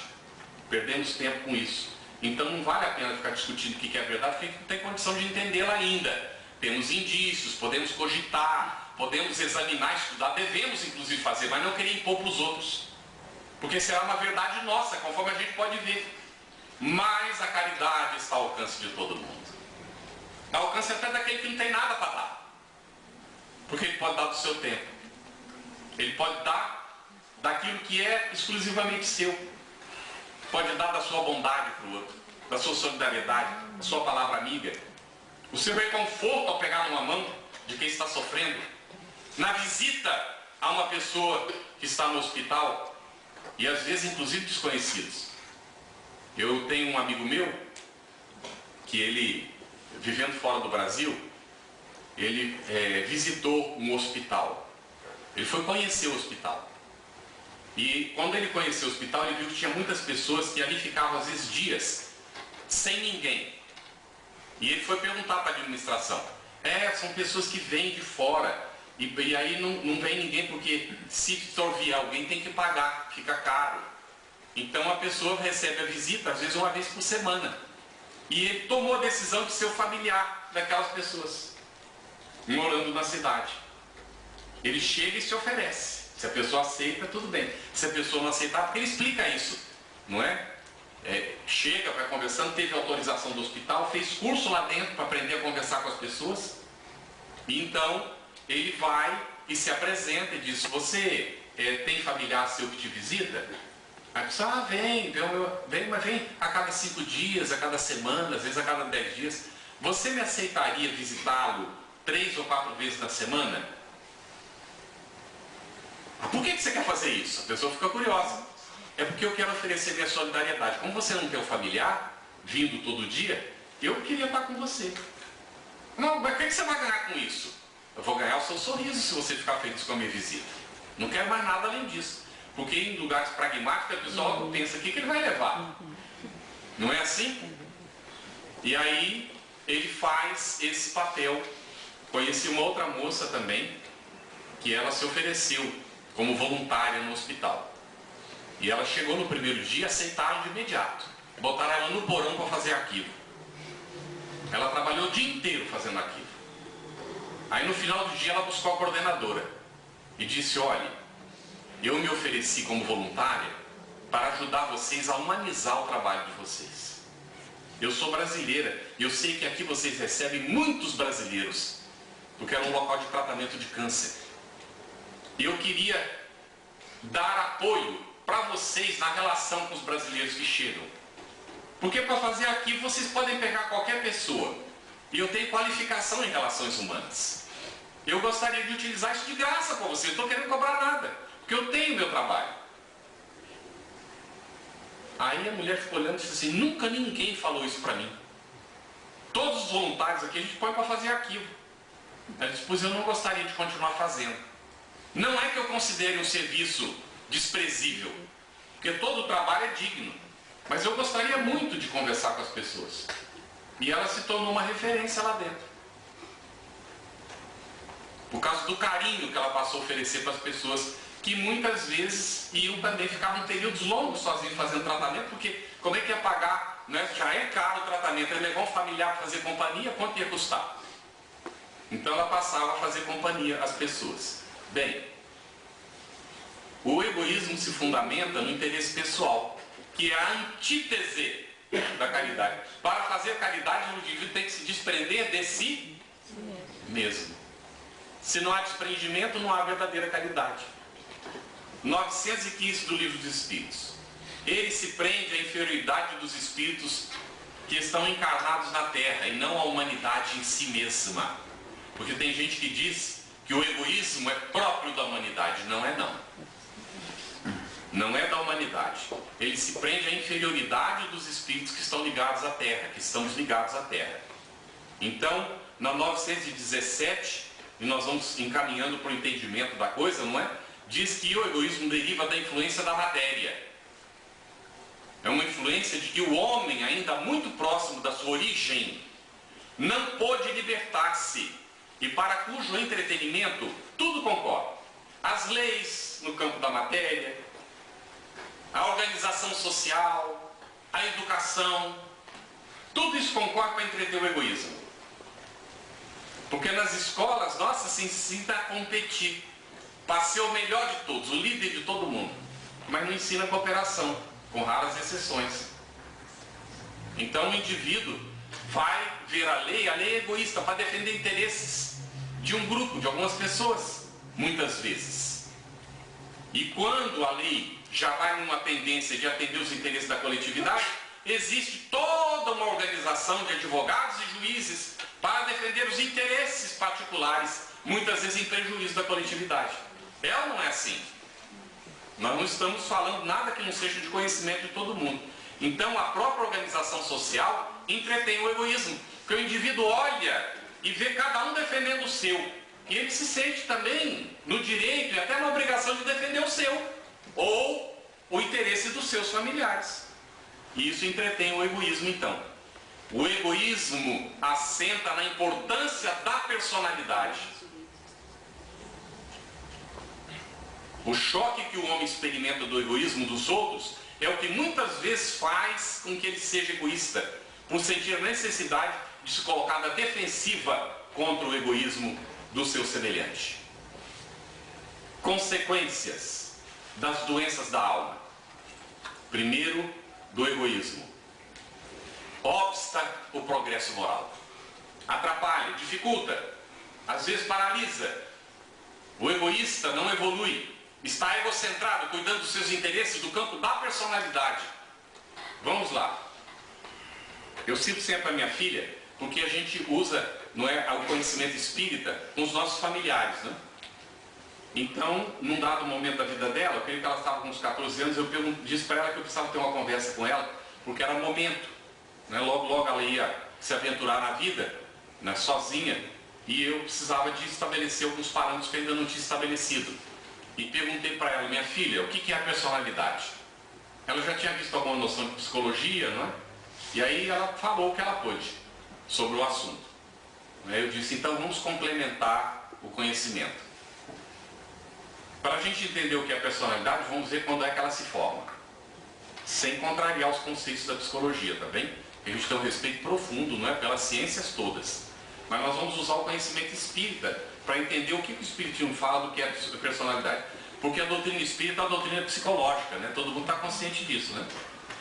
Perdemos tempo com isso. Então não vale a pena ficar discutindo o que é a verdade, porque não tem condição de entendê-la ainda. Temos indícios, podemos cogitar, podemos examinar, estudar, devemos inclusive fazer, mas não querer impor para os outros. Porque será uma verdade nossa, conforme a gente pode ver. Mas a caridade está ao alcance de todo mundo. Ao alcance até daquele que não tem nada para dar. Porque ele pode dar do seu tempo. Ele pode dar daquilo que é exclusivamente seu. Pode dar da sua bondade para o outro, da sua solidariedade, da sua palavra amiga, o seu reconforto ao pegar numa mão de quem está sofrendo, na visita a uma pessoa que está no hospital, e às vezes inclusive desconhecidos. Eu tenho um amigo meu, que ele, vivendo fora do Brasil, ele visitou um hospital. Ele foi conhecer o hospital. E quando ele conheceu o hospital, ele viu que tinha muitas pessoas que ali ficavam às vezes dias, sem ninguém. E ele foi perguntar para a administração. São pessoas que vêm de fora, e aí não vem ninguém, porque se vier alguém tem que pagar, fica caro. Então a pessoa recebe a visita, às vezes uma vez por semana. E ele tomou a decisão de ser o familiar daquelas pessoas, morando na cidade. Ele chega e se oferece. Se a pessoa aceita, tudo bem. Se a pessoa não aceitar, porque ele explica isso, não é? Chega, vai conversando, teve autorização do hospital, fez curso lá dentro para aprender a conversar com as pessoas. E então ele vai e se apresenta e diz: você tem familiar seu que te visita? A pessoa vem, mas vem a cada 5 dias, a cada semana, às vezes a cada 10 dias. Você me aceitaria visitá-lo 3 ou 4 vezes na semana? Por que você quer fazer isso? A pessoa fica curiosa. É porque eu quero oferecer minha solidariedade. Como você não tem um familiar vindo todo dia, eu queria estar com você. Não, mas o que você vai ganhar com isso? Eu vou ganhar o seu sorriso se você ficar feliz com a minha visita. Não quero mais nada além disso. Porque em lugares pragmáticos a pessoa pensa: o que ele vai levar? Não é assim? E aí ele faz esse papel. Conheci uma outra moça também, que ela se ofereceu como voluntária no hospital. E ela chegou no primeiro dia, aceitaram de imediato. Botaram ela no porão para fazer aquilo. Ela trabalhou o dia inteiro fazendo aquilo. Aí no final do dia ela buscou a coordenadora e disse: olha, eu me ofereci como voluntária para ajudar vocês a humanizar o trabalho de vocês. Eu sou brasileira e eu sei que aqui vocês recebem muitos brasileiros, porque era um local de tratamento de câncer. E eu queria dar apoio para vocês na relação com os brasileiros que chegam. Porque para fazer aqui vocês podem pegar qualquer pessoa. E eu tenho qualificação em relações humanas. Eu gostaria de utilizar isso de graça para vocês. Não estou querendo cobrar nada, porque eu tenho meu trabalho. Aí a mulher ficou olhando e disse assim: nunca ninguém falou isso para mim. Todos os voluntários aqui a gente põe para fazer arquivo. Ela disse, pois eu não gostaria de continuar fazendo. Não é que eu considere um serviço desprezível, porque todo o trabalho é digno, mas eu gostaria muito de conversar com as pessoas. E ela se tornou uma referência lá dentro, por causa do carinho que ela passou a oferecer para as pessoas, que muitas vezes iam também, ficavam períodos longos sozinhos fazendo tratamento, porque como é que ia pagar, né? Já é caro o tratamento, ia levar um familiar para fazer companhia, quanto ia custar? Então ela passava a fazer companhia às pessoas. Bem, o egoísmo se fundamenta no interesse pessoal, que é a antítese da caridade. Para fazer caridade, o indivíduo tem que se desprender de si mesmo. Se não há desprendimento, não há verdadeira caridade. 915 do Livro dos Espíritos. Ele se prende à inferioridade dos espíritos que estão encarnados na Terra e não à humanidade em si mesma. Porque tem gente que diz que o egoísmo é próprio da humanidade. Não é não. Não é da humanidade. Ele se prende à inferioridade dos espíritos que estão ligados à Terra, que estamos ligados à Terra. Então, na 917, e nós vamos encaminhando para o entendimento da coisa, não é? Diz que o egoísmo deriva da influência da matéria. É uma influência de que o homem, ainda muito próximo da sua origem, não pôde libertar-se, e para cujo entretenimento tudo concorre. As leis no campo da matéria, a organização social, a educação, tudo isso concorre para entreter o egoísmo. Porque nas escolas, nossa, se ensina a competir, para ser o melhor de todos, o líder de todo mundo, mas não ensina a cooperação, com raras exceções. Então o indivíduo vai ver a lei é egoísta, para defender interesses de um grupo, de algumas pessoas, muitas vezes. E quando a lei já vai numa tendência de atender os interesses da coletividade, existe toda uma organização de advogados e juízes para defender os interesses particulares, muitas vezes em prejuízo da coletividade. É ou não é assim? Nós não estamos falando nada que não seja de conhecimento de todo mundo. Então a própria organização social entretém o egoísmo, porque o indivíduo olha e vê cada um defendendo o seu, e ele se sente também no direito e até na obrigação de defender o seu, ou o interesse dos seus familiares. E isso entretém o egoísmo então. O egoísmo assenta na importância da personalidade. O choque que o homem experimenta do egoísmo dos outros é o que muitas vezes faz com que ele seja egoísta, por sentir a necessidade de se colocar na defensiva contra o egoísmo do seu semelhante. Consequências das doenças da alma. Primeiro, do egoísmo. Obsta o progresso moral. Atrapalha, dificulta, às vezes paralisa. O egoísta não evolui, está egocentrado, cuidando dos seus interesses do campo da personalidade. Vamos lá. Eu cito sempre a minha filha, porque a gente usa, não é, o conhecimento espírita com os nossos familiares, né? Então, num dado momento da vida dela, eu creio que ela estava com uns 14 anos, eu disse para ela que eu precisava ter uma conversa com ela, porque era momento, né? Logo ela ia se aventurar na vida, né, sozinha, e eu precisava de estabelecer alguns parâmetros que eu ainda não tinha estabelecido. E perguntei para ela, minha filha, o que é a personalidade? Ela já tinha visto alguma noção de psicologia, não é? E aí ela falou o que ela pôde sobre o assunto. Eu disse, então vamos complementar o conhecimento. Para a gente entender o que é a personalidade, vamos ver quando é que ela se forma. Sem contrariar os conceitos da psicologia, tá bem? A gente tem um respeito profundo, não é? Pelas ciências todas. Mas nós vamos usar o conhecimento espírita para entender o que o espiritismo fala do que é a personalidade. Porque a doutrina espírita é uma doutrina psicológica, né? Todo mundo está consciente disso, né?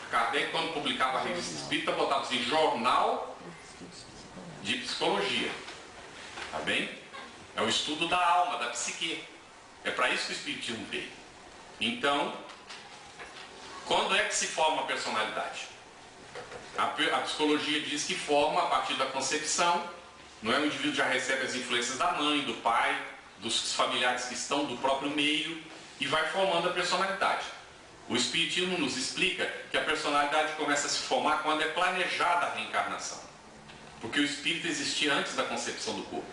Kardec, quando publicava a revista espírita, botava assim, Jornal de Psicologia. Tá bem? É o estudo da alma, da psique. É para isso que o espiritismo veio. Então, quando é que se forma a personalidade? A psicologia diz que forma a partir da concepção, não é? O indivíduo já recebe as influências da mãe, do pai, dos familiares que estão do próprio meio e vai formando a personalidade. O espiritismo nos explica que a personalidade começa a se formar quando é planejada a reencarnação. Porque o espírito existia antes da concepção do corpo.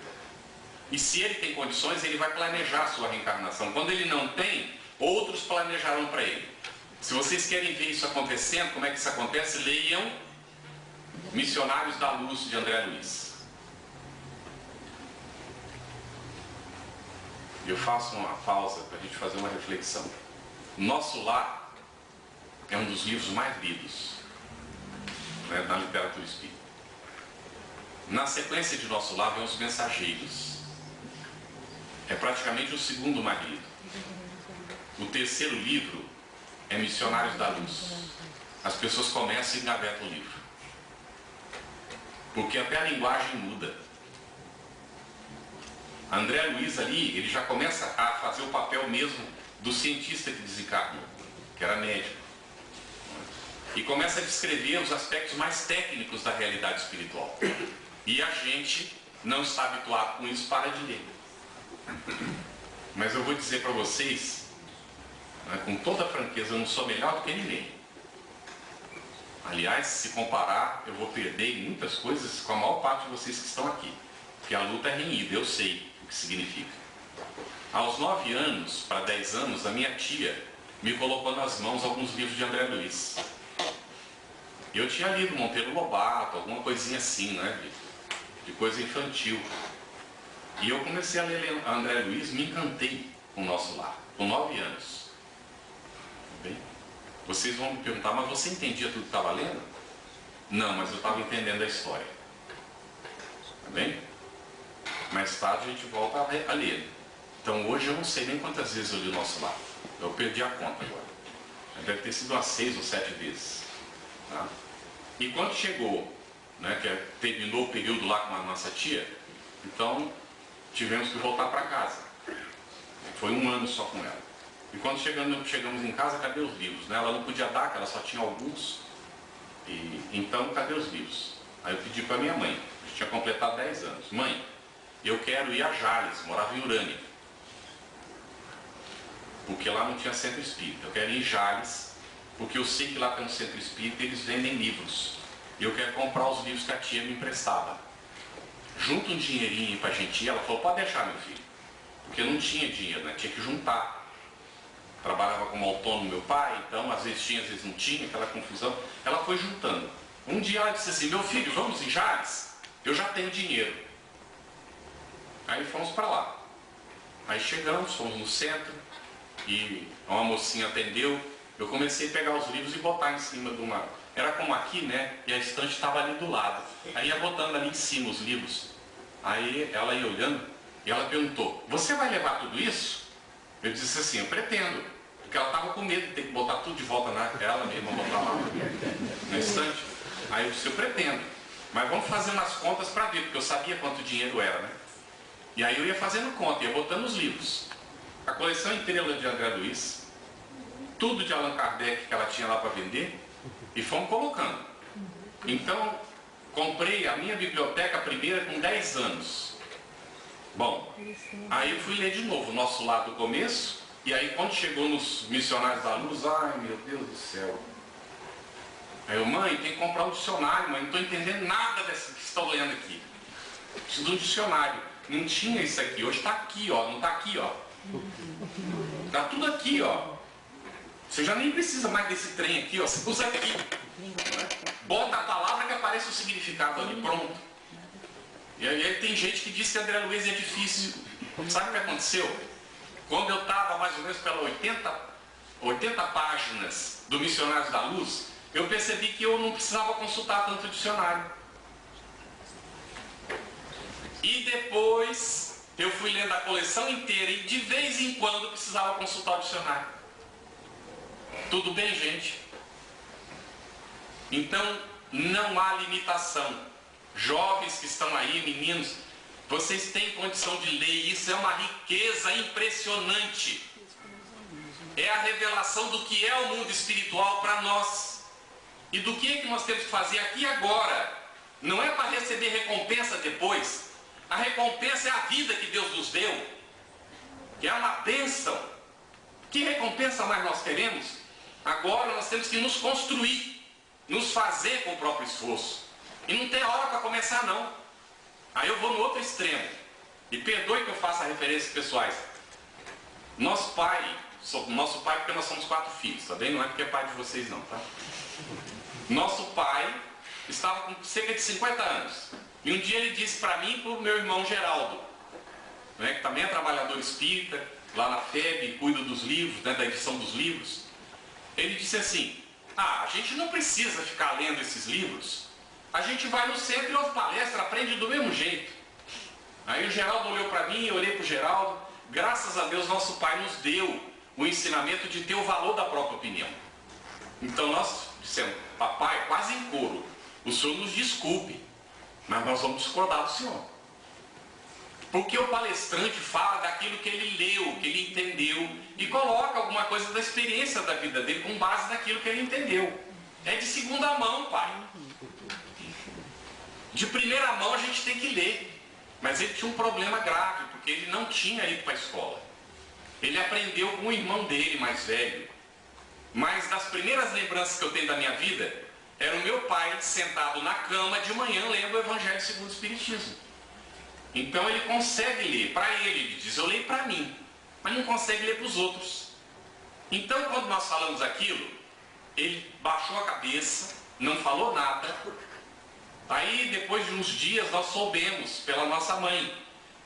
E se ele tem condições, ele vai planejar a sua reencarnação. Quando ele não tem, outros planejarão para ele. Se vocês querem ver isso acontecendo, como é que isso acontece, leiam Missionários da Luz, de André Luiz. Eu faço uma pausa para a gente fazer uma reflexão. Nosso Lar é um dos livros mais lidos, né, na literatura espírita. Na sequência de Nosso Lar vem Os Mensageiros. É praticamente o segundo mais lido. O terceiro livro é Missionários da Luz. As pessoas começam e engavetam o livro. Porque até a linguagem muda. André Luiz ali, ele já começa a fazer o papel mesmo do cientista que desencarnou, que era médico. E começa a descrever os aspectos mais técnicos da realidade espiritual. E a gente não está habituado com isso, para de ler. Mas eu vou dizer para vocês, né, com toda franqueza, eu não sou melhor do que ninguém. Aliás, se comparar, eu vou perder muitas coisas com a maior parte de vocês que estão aqui. Porque a luta é renhida, eu sei o que significa. Aos 9 anos, para 10 anos, a minha tia me colocou nas mãos alguns livros de André Luiz. Eu tinha lido Monteiro Lobato, alguma coisinha assim, né, de coisa infantil. E eu comecei a ler André Luiz, me encantei com o Nosso Lar, com 9 anos. Bem? Vocês vão me perguntar, mas você entendia tudo que estava lendo? Não, mas eu estava entendendo a história. Tá bem? Mais tarde a gente volta a ler. Então hoje eu não sei nem quantas vezes eu li o Nosso Lar. Eu perdi a conta agora. Deve ter sido umas 6 ou 7 vezes. Tá? E quando chegou, né, que terminou o período lá com a nossa tia, então tivemos que voltar para casa. Foi 1 ano só com ela. E quando chegamos em casa, cadê os livros? Né? Ela não podia dar, que ela só tinha alguns. E, então, cadê os livros? Aí eu pedi para minha mãe, eu tinha completado 10 anos. Mãe, eu quero ir a Jales, morava em Urânia. Porque lá não tinha centro espírita. Eu quero ir em Jales, porque eu sei que lá tem um centro espírita e eles vendem livros. E eu quero comprar os livros que a tia me emprestava. Junta um dinheirinho para a gente ir. Ela falou, pode deixar, meu filho. Porque eu não tinha dinheiro, né? Tinha que juntar. Trabalhava como autônomo meu pai, então às vezes tinha, às vezes não tinha, aquela confusão. Ela foi juntando. Um dia ela disse assim, meu filho, vamos em Jales? Eu já tenho dinheiro. Aí fomos para lá. Aí chegamos, fomos no centro, e uma mocinha atendeu. Eu comecei a pegar os livros e botar em cima de uma... Era como aqui, né? E a estante estava ali do lado. Aí ia botando ali em cima os livros. Aí ela ia olhando e ela perguntou, você vai levar tudo isso? Eu disse assim, eu pretendo. Porque ela estava com medo de ter que botar tudo de volta ela mesma botar lá na estante. Aí eu disse, eu pretendo. Mas vamos fazer umas contas para ver, porque eu sabia quanto dinheiro era, né? E aí eu ia fazendo conta, ia botando os livros. A coleção inteira de André Luiz, tudo de Allan Kardec que ela tinha lá para vender, e fomos colocando. Então, comprei a minha biblioteca primeira com 10 anos. Bom, aí eu fui ler de novo o Nosso Lar do começo, e aí quando chegou nos Missionários da Luz, ai meu Deus do céu. Aí eu, mãe, tem que comprar um dicionário, mãe, não estou entendendo nada dessa que estão lendo aqui. Preciso de um dicionário. Não tinha isso aqui, hoje está aqui, ó, não está aqui, ó. Está tudo aqui, ó. Você já nem precisa mais desse trem aqui, ó. Você usa aqui. Bota a palavra que aparece o significado ali, pronto. E aí tem gente que diz que André Luiz é difícil. Sabe o que aconteceu? Quando eu estava mais ou menos pelas 80 páginas do Missionários da Luz, eu percebi que eu não precisava consultar tanto o dicionário. E depois eu fui lendo a coleção inteira e de vez em quando eu precisava consultar o dicionário. Tudo bem, gente? Então, não há limitação. Jovens que estão aí, meninos, vocês têm condição de ler, isso é uma riqueza impressionante. É a revelação do que é o mundo espiritual para nós. E do que nós temos que fazer aqui e agora. Não é para receber recompensa depois. A recompensa é a vida que Deus nos deu, que é uma bênção. Que recompensa mais nós queremos? Agora nós temos que nos construir, nos fazer com o próprio esforço. E não tem hora para começar não. Aí eu vou no outro extremo. E perdoe que eu faça referências pessoais. Nosso pai porque nós somos 4 filhos, tá bem? Não é porque é pai de vocês não, tá? Nosso pai estava com cerca de 50 anos. E um dia ele disse para mim e para o meu irmão Geraldo, né, que também é trabalhador espírita, lá na FEB, cuida dos livros, né, da edição dos livros. Ele disse assim: a gente não precisa ficar lendo esses livros. A gente vai no centro e ouve palestra, aprende do mesmo jeito. Aí o Geraldo olhou para mim, eu olhei para o Geraldo. Graças a Deus nosso pai nos deu o ensinamento de ter o valor da própria opinião. Então nós dissemos: papai, quase em coro, o senhor nos desculpe, mas nós vamos discordar do senhor. Porque o palestrante fala daquilo que ele leu, que ele entendeu, e coloca alguma coisa da experiência da vida dele com base naquilo que ele entendeu. É de segunda mão, pai. De primeira mão a gente tem que ler. Mas ele tinha um problema grave, porque ele não tinha ido para a escola. Ele aprendeu com o irmão dele, mais velho. Mas das primeiras lembranças que eu tenho da minha vida, era o meu pai sentado na cama de manhã lendo o Evangelho segundo o Espiritismo. Então ele consegue ler. Para ele diz: eu leio para mim, mas não consegue ler para os outros. Então quando nós falamos aquilo, ele baixou a cabeça, não falou nada. Aí depois de uns dias nós soubemos pela nossa mãe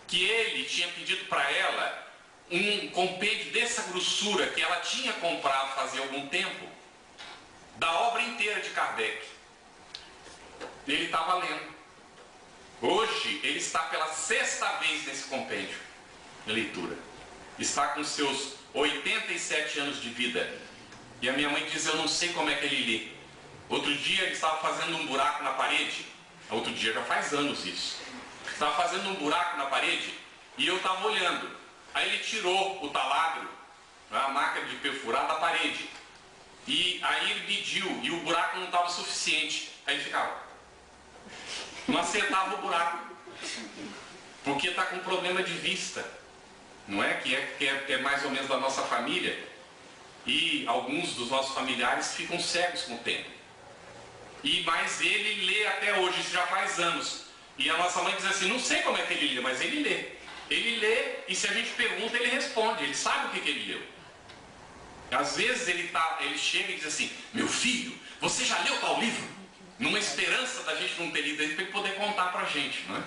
que ele tinha pedido para ela um compêndio dessa grossura que ela tinha comprado fazia algum tempo, da obra inteira de Kardec. Ele estava lendo. Hoje ele está pela 6ª vez nesse compêndio de leitura. Está com seus 87 anos de vida. E a minha mãe diz: eu não sei como é que ele lê. Outro dia ele estava fazendo um buraco na parede. Outro dia, já faz anos isso. Estava fazendo um buraco na parede e eu estava olhando. Aí ele tirou o taladro, a máquina de perfurar, da parede. E aí ele mediu e o buraco não estava suficiente. Aí ele ficava. Não acertava o buraco. Porque está com problema de vista. Não é? Que é mais ou menos da nossa família. E alguns dos nossos familiares ficam cegos com o tempo. Mas ele lê até hoje, isso já faz anos. E a nossa mãe diz assim: não sei como é que ele lê, mas ele lê. Ele lê e se a gente pergunta, ele responde, ele sabe o que ele leu. Às vezes ele chega e diz assim: meu filho, você já leu tal livro? Numa esperança da gente não ter lido ele para ele poder contar para a gente, não é?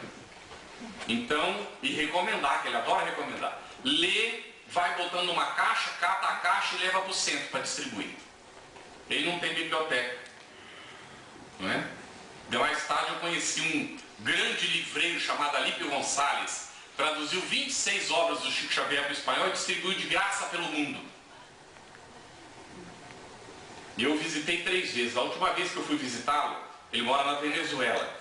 Então, e recomendar, que ele adora recomendar. Lê, vai botando numa caixa, cata a caixa e leva para o centro para distribuir. Ele não tem biblioteca. Não é? Mais tarde eu conheci um grande livreiro chamado Alípio Gonçalves, traduziu 26 obras do Chico Xavier para o espanhol e distribuiu de graça pelo mundo. E eu visitei 3 vezes. A última vez que eu fui visitá-lo, ele mora na Venezuela.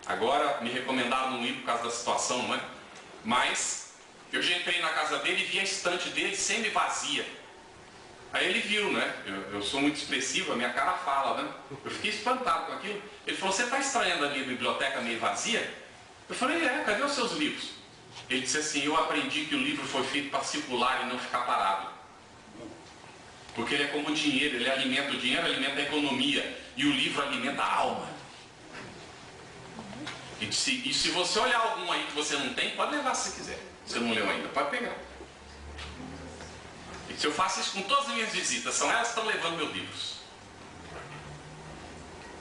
Agora me recomendaram não ir por causa da situação, não é? Mas eu já entrei na casa dele e vi a estante dele semi-vazia. Aí ele viu, né? Eu sou muito expressivo, a minha cara fala, né? Eu fiquei espantado com aquilo. Ele falou: você está estranhando a minha biblioteca meio vazia? Eu falei: cadê os seus livros? Ele disse assim: eu aprendi que o livro foi feito para circular e não ficar parado. Porque ele é como o dinheiro, ele alimenta o dinheiro, alimenta a economia. E o livro alimenta a alma. E se você olhar algum aí que você não tem, pode levar se você quiser. Você não leu ainda, pode pegar. E se eu faço isso com todas as minhas visitas, são elas que estão levando meus livros.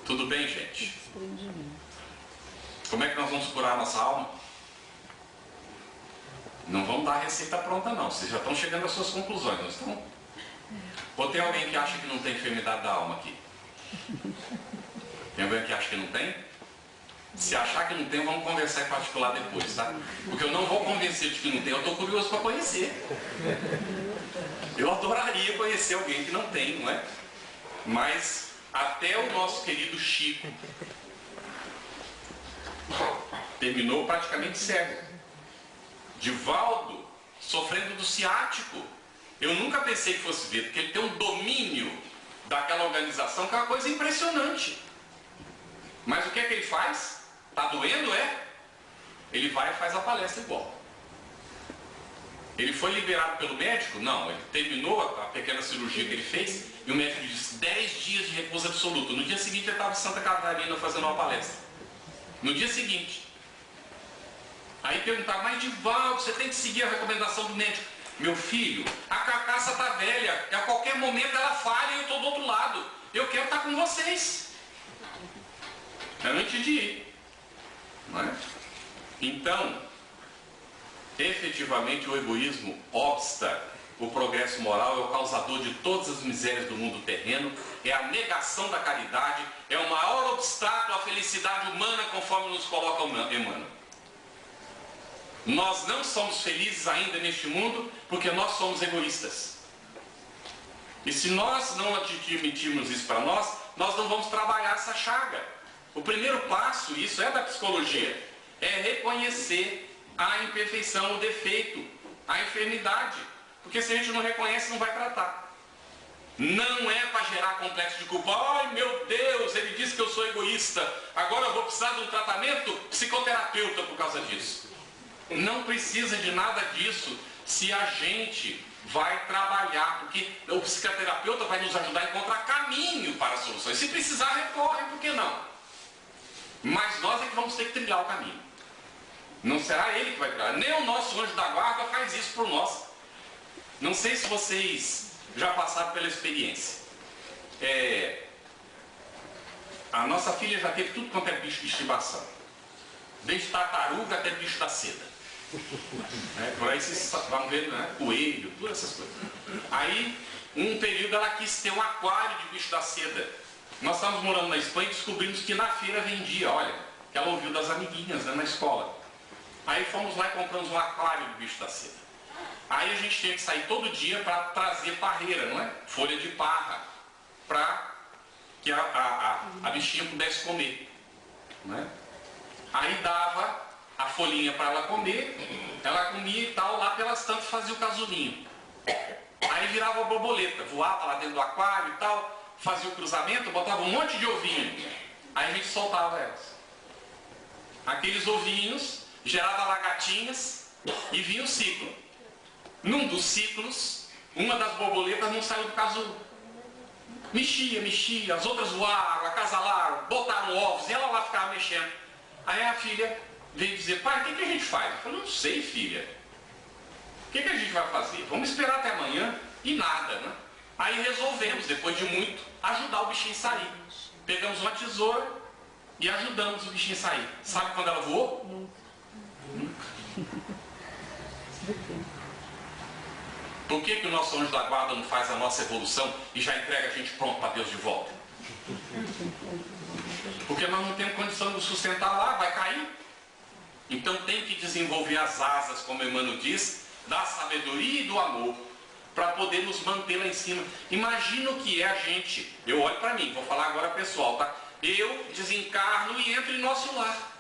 Tudo bem, gente? Como é que nós vamos curar a nossa alma? Não vamos dar a receita pronta não, vocês já estão chegando às suas conclusões, não estão? Ou tem alguém que acha que não tem enfermidade da alma aqui? Tem alguém que acha que não tem? Se achar que não tem, vamos conversar em particular depois, tá? Porque eu não vou convencer de que não tem, eu estou curioso para conhecer. Eu adoraria conhecer alguém que não tem, não é? Mas até o nosso querido Chico terminou praticamente cego. Divaldo sofrendo do ciático. Eu nunca pensei que fosse ver, porque ele tem um domínio daquela organização que é uma coisa impressionante. Mas o que é que ele faz? Está doendo, é? Ele vai e faz a palestra igual. Ele foi liberado pelo médico? Não, ele terminou a pequena cirurgia que ele fez e o médico disse 10 dias de repouso absoluto. No dia seguinte ele estava em Santa Catarina fazendo uma palestra. no dia seguinte. Aí perguntar, mas Divaldo, você tem que seguir a recomendação do médico. Meu filho, a carcaça está velha, a qualquer momento ela falha e eu estou do outro lado. Eu quero estar com vocês. Antes de ir. Não é? Então, efetivamente o egoísmo obsta o progresso moral, é o causador de todas as misérias do mundo terreno, é a negação da caridade, é o maior obstáculo à felicidade humana, conforme nos coloca Emmanuel. Nós não somos felizes ainda neste mundo porque nós somos egoístas. E se nós não admitirmos isso para nós, nós não vamos trabalhar essa chaga. O primeiro passo, isso é da psicologia, é reconhecer a imperfeição, o defeito, a enfermidade. Porque se a gente não reconhece, não vai tratar. Não é para gerar complexo de culpa. Ai meu Deus, ele disse que eu sou egoísta, agora eu vou precisar de um tratamento psicoterapeuta por causa disso. Não precisa de nada disso se a gente vai trabalhar, porque o psicoterapeuta vai nos ajudar a encontrar caminho para soluções. Se precisar, recorre, por que não? Mas nós é que vamos ter que trilhar o caminho. Não será ele que vai trilhar. Nem o nosso anjo da guarda faz isso por nós. Não sei se vocês já passaram pela experiência. A nossa filha já teve tudo quanto é bicho de estimação. Desde tartaruga até bicho da seda. Por aí vocês vão ver, né? Coelho, todas essas coisas. Aí, um período ela quis ter um aquário de bicho da seda. Nós estávamos morando na Espanha e descobrimos que na feira vendia, olha, que ela ouviu das amiguinhas, né, na escola. Aí fomos lá e compramos um aquário de bicho da seda. Aí a gente tinha que sair todo dia para trazer parreira, não é? Folha de parra, para que a bichinha pudesse comer, não é? Aí dava a folhinha para ela comer, ela comia e tal, lá pelas tantas fazia o casulinho. Aí virava a borboleta, voava lá dentro do aquário e tal, fazia o cruzamento, botava um monte de ovinho. Aí a gente soltava elas. Aqueles ovinhos geravam lagartinhas e vinha o ciclo. Num dos ciclos, uma das borboletas não saiu do casulo. Mexia, as outras voaram, acasalaram, botaram ovos, e ela lá ficava mexendo. Aí a filha veio dizer, pai, o que a gente faz? Eu falei, não sei, filha. O que a gente vai fazer? Vamos esperar até amanhã e nada, né? Aí resolvemos, depois de muito, ajudar o bichinho a sair. Pegamos uma tesoura e ajudamos o bichinho a sair. Sabe quando ela voou? Nunca. Por que o nosso anjo da guarda não faz a nossa evolução e já entrega a gente pronto para Deus de volta? Porque nós não temos condição de sustentar lá, vai cair. Então tem que desenvolver as asas, como Emmanuel diz, da sabedoria e do amor, para poder nos manter lá em cima. Imagina o que é a gente. Eu olho para mim, vou falar agora pessoal, tá? Eu desencarno e entro em nosso lar.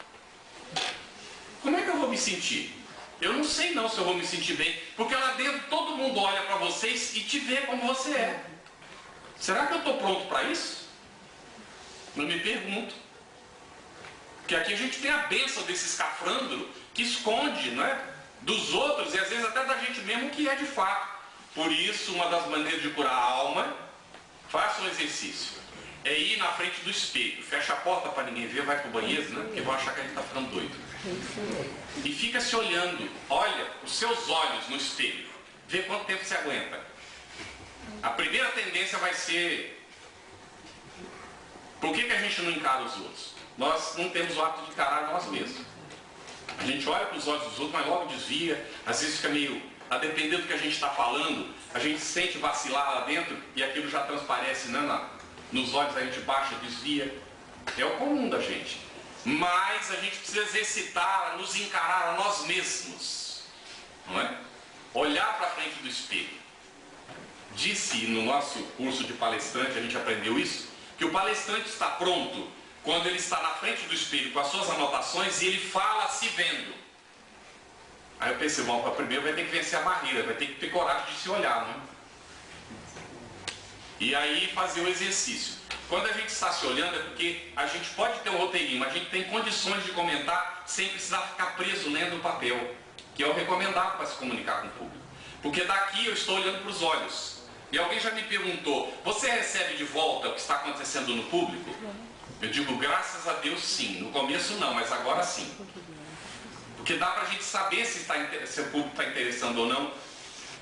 Como é que eu vou me sentir? Eu não sei não se eu vou me sentir bem, porque lá dentro todo mundo olha para vocês e te vê como você é. Será que eu estou pronto para isso? Eu me pergunto. Porque aqui a gente tem a bênção desse escafandro que esconde, não é, dos outros e às vezes até da gente mesmo o que é de fato. Por isso, uma das maneiras de curar a alma, faça um exercício, é ir na frente do espelho, fecha a porta para ninguém ver, vai para o banheiro, né, porque vão achar que a gente está ficando doido. E fica se olhando, olha os seus olhos no espelho, vê quanto tempo você aguenta. A primeira tendência vai ser, por que a gente não encara os outros? Nós não temos o hábito de encarar nós mesmos. A gente olha para os olhos dos outros, mas logo desvia, às vezes fica meio, a depender do que a gente está falando, a gente sente vacilar lá dentro e aquilo já transparece, né, nos olhos, a gente baixa, desvia. É o comum da gente. Mas a gente precisa exercitar, nos encarar a nós mesmos, não é? Olhar para frente do espelho. Disse no nosso curso de palestrante, a gente aprendeu isso, que o palestrante está pronto quando ele está na frente do espelho com as suas anotações e ele fala se vendo. Aí eu pensei, bom, primeiro vai ter que vencer a barreira, vai ter que ter coragem de se olhar, né? E aí fazer o exercício. Quando a gente está se olhando é porque a gente pode ter um roteirinho, mas a gente tem condições de comentar sem precisar ficar preso lendo o papel, que é o recomendado para se comunicar com o público. Porque daqui eu estou olhando para os olhos. E alguém já me perguntou, você recebe de volta o que está acontecendo no público? Eu digo graças a Deus sim. No começo não, mas agora sim. Porque dá para a gente saber se o público está interessando ou não,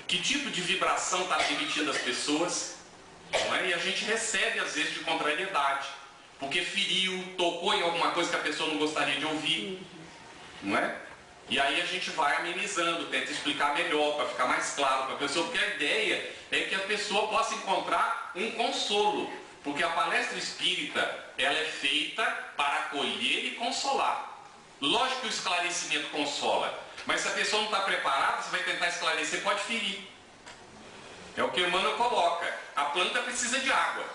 que tipo de vibração está emitindo as pessoas, não é? E a gente recebe às vezes de contrariedade, porque feriu, tocou em alguma coisa que a pessoa não gostaria de ouvir, não é? E aí a gente vai amenizando, tenta explicar melhor, para ficar mais claro para a pessoa, porque a ideia é que a pessoa possa encontrar um consolo, porque a palestra espírita, ela é feita para acolher e consolar. Lógico que o esclarecimento consola, mas se a pessoa não está preparada, você vai tentar esclarecer, pode ferir. É o que o Emmanuel coloca, a planta precisa de água.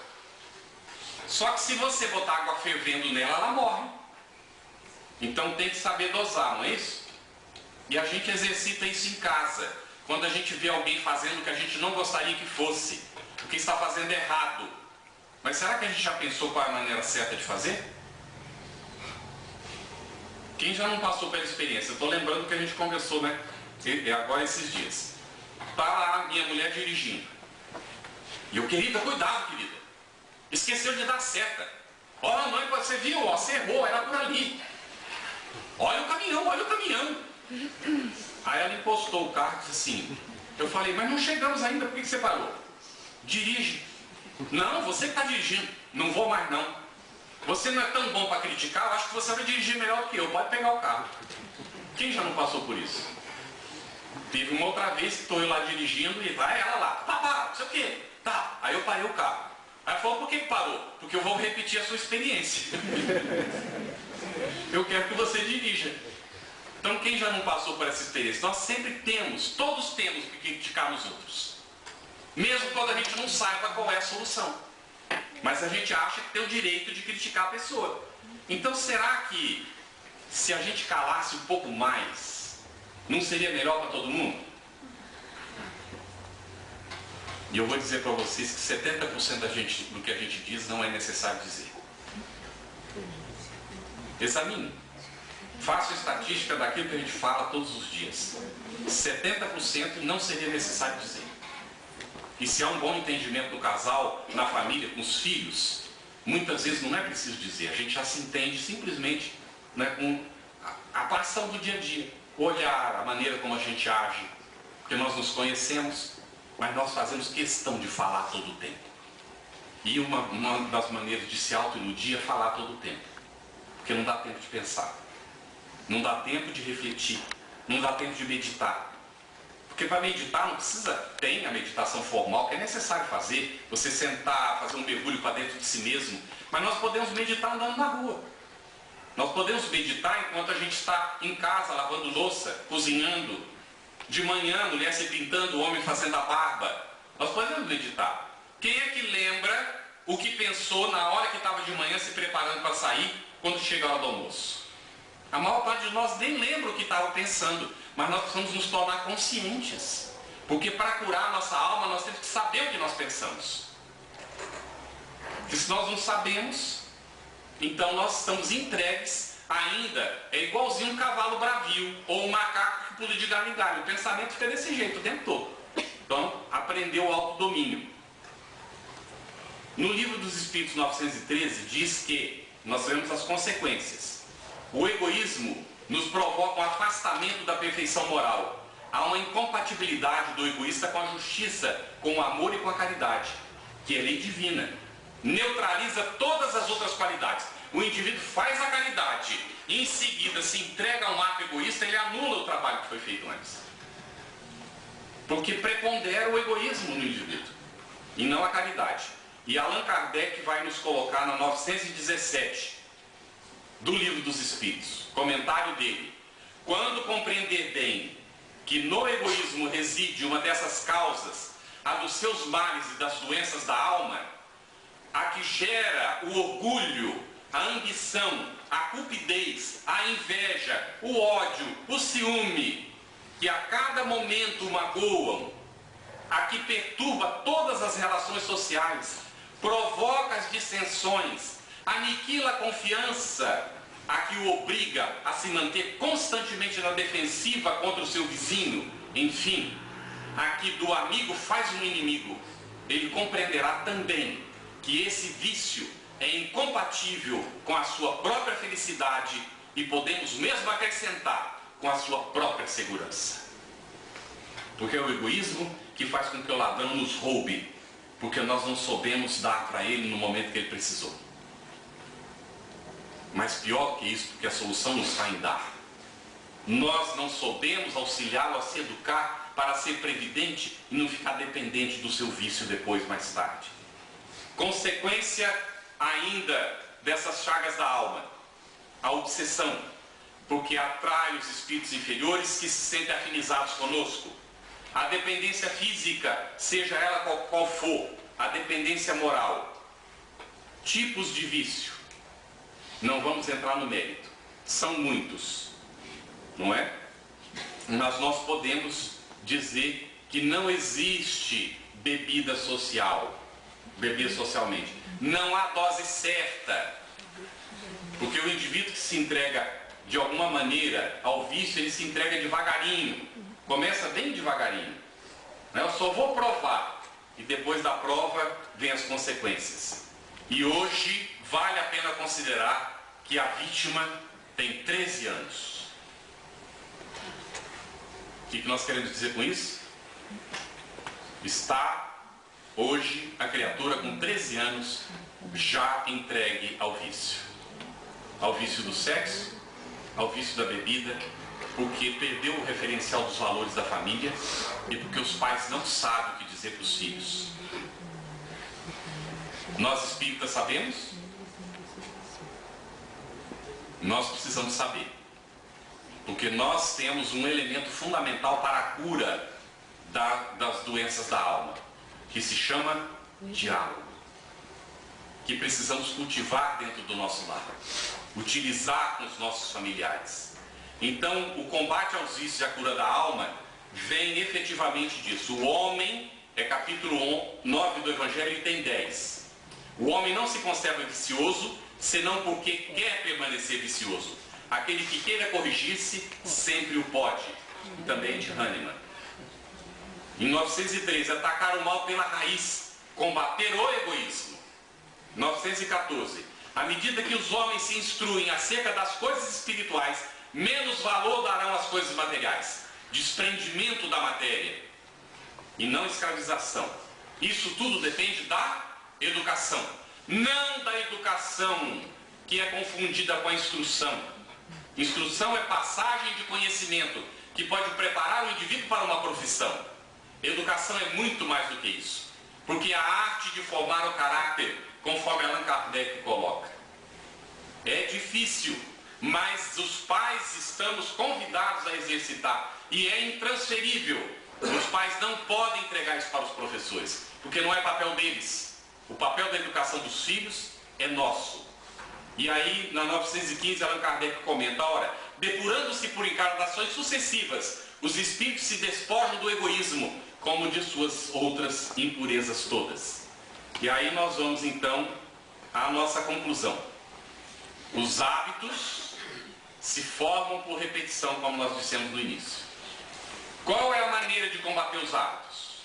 Só que se você botar água fervendo nela, ela morre. Então tem que saber dosar, não é isso? E a gente exercita isso em casa, quando a gente vê alguém fazendo o que a gente não gostaria que fosse, o que está fazendo errado. Mas será que a gente já pensou qual é a maneira certa de fazer? Quem já não passou pela experiência? Eu estou lembrando que a gente conversou, né? Agora esses dias. Está lá a minha mulher dirigindo. E eu, querida, cuidado, querida. Esqueceu de dar seta. Olha, mãe, você viu, ó, você errou, era por ali. Olha o caminhão, olha o caminhão. Aí ela encostou o carro e disse assim, eu falei, mas não chegamos ainda, por que você parou? Dirige. Não, você que está dirigindo. Não vou mais não. Você não é tão bom para criticar, eu acho que você vai dirigir melhor do que eu, pode pegar o carro. Quem já não passou por isso? Teve uma outra vez que estou eu lá dirigindo e vai ela lá, para, não sei o quê. Tá, aí eu parei o carro. Aí ela falou, por que parou? Porque eu vou repetir a sua experiência. Eu quero que você dirija. Então quem já não passou por essa experiência? Nós sempre temos, todos temos que criticar os outros. Mesmo quando a gente não saiba qual é a solução. Mas a gente acha que tem o direito de criticar a pessoa. Então será que se a gente calasse um pouco mais, não seria melhor para todo mundo? E eu vou dizer para vocês que 70% do que a gente diz não é necessário dizer. Examine. Faça a estatística daquilo que a gente fala todos os dias. 70% não seria necessário dizer. E se há um bom entendimento do casal, na família, com os filhos, muitas vezes não é preciso dizer, a gente já se entende simplesmente, né, com a ação do dia a dia, o olhar, a maneira como a gente age, porque nós nos conhecemos, mas nós fazemos questão de falar todo o tempo. E uma das maneiras de se auto-iludir é falar todo o tempo, porque não dá tempo de pensar, não dá tempo de refletir, não dá tempo de meditar. Porque para meditar não precisa, tem a meditação formal que é necessário fazer, você sentar, fazer um mergulho para dentro de si mesmo, mas nós podemos meditar andando na rua. Nós podemos meditar enquanto a gente está em casa, lavando louça, cozinhando, de manhã, a mulher se pintando, o homem fazendo a barba. Nós podemos meditar. Quem é que lembra o que pensou na hora que estava de manhã se preparando para sair, quando chega a hora do almoço? A maior parte de nós nem lembra o que estava pensando, mas nós precisamos nos tornar conscientes. Porque para curar a nossa alma, nós temos que saber o que nós pensamos. Porque se nós não sabemos, então nós estamos entregues ainda, é igualzinho um cavalo bravio, ou um macaco que pula de galho em galho. O pensamento fica desse jeito o tempo todo. Então, aprendeu o autodomínio. No Livro dos Espíritos 913, diz que nós vemos as consequências. O egoísmo nos provoca um afastamento da perfeição moral. Há uma incompatibilidade do egoísta com a justiça, com o amor e com a caridade, que é lei divina. Neutraliza todas as outras qualidades. O indivíduo faz a caridade e em seguida se entrega a um ato egoísta, ele anula o trabalho que foi feito antes. Porque prepondera o egoísmo no indivíduo e não a caridade. E Allan Kardec vai nos colocar na 917 do Livro dos Espíritos, comentário dele: quando compreender bem que no egoísmo reside uma dessas causas, a dos seus males e das doenças da alma, a que gera o orgulho, a ambição, a cupidez, a inveja, o ódio, o ciúme, que a cada momento magoam, a que perturba todas as relações sociais, provoca as dissensões, aniquila a confiança, a que o obriga a se manter constantemente na defensiva contra o seu vizinho, enfim, a que do amigo faz um inimigo, ele compreenderá também que esse vício é incompatível com a sua própria felicidade e podemos mesmo acrescentar com a sua própria segurança. Porque é o egoísmo que faz com que o ladrão nos roube, porque nós não soubemos dar para ele no momento que ele precisou. Mas pior que isso, porque a solução não está em dar. Nós não soubemos auxiliá-lo a se educar para ser previdente e não ficar dependente do seu vício depois, mais tarde. Consequência ainda dessas chagas da alma, a obsessão, porque atrai os espíritos inferiores que se sentem afinizados conosco. A dependência física, seja ela qual for, a dependência moral. Tipos de vício. Não vamos entrar no mérito. São muitos, não é? Mas nós podemos dizer que não existe bebida social, beber socialmente. Não há dose certa. Porque o indivíduo que se entrega de alguma maneira ao vício, ele se entrega devagarinho. Começa bem devagarinho. Eu só vou provar. E depois da prova, vem as consequências. E hoje, vale a pena considerar que a vítima tem 13 anos. O que nós queremos dizer com isso? Está, hoje, a criatura com 13 anos, já entregue ao vício. Ao vício do sexo, ao vício da bebida, porque perdeu o referencial dos valores da família e porque os pais não sabem o que dizer para os filhos. Nós espíritas sabemos? Nós precisamos saber. Porque nós temos um elemento fundamental para a cura das doenças da alma, que se chama diálogo. Que precisamos cultivar dentro do nosso lar, utilizar com os nossos familiares. Então, o combate aos vícios e a cura da alma vem efetivamente disso. O homem, é capítulo 9 do Evangelho, item 10. O homem não se conserva vicioso, senão porque quer permanecer vicioso. Aquele que queira corrigir-se, sempre o pode. E também de Hahnemann. Em 913, atacar o mal pela raiz, combater o egoísmo. 914, à medida que os homens se instruem acerca das coisas espirituais, menos valor darão às coisas materiais. Desprendimento da matéria e não escravização. Isso tudo depende da educação. Não da educação que é confundida com a instrução. Instrução é passagem de conhecimento que pode preparar o indivíduo para uma profissão. Educação é muito mais do que isso. Porque a arte de formar o caráter, conforme Allan Kardec coloca, é difícil, mas os pais estamos convidados a exercitar. E é intransferível. Os pais não podem entregar isso para os professores, porque não é papel deles. O papel da educação dos filhos é nosso. E aí, na 915, Allan Kardec comenta: ora, depurando-se por encarnações sucessivas, os espíritos se despojam do egoísmo, como de suas outras impurezas todas. E aí nós vamos então à nossa conclusão. Os hábitos se formam por repetição, como nós dissemos no início. Qual é a maneira de combater os hábitos?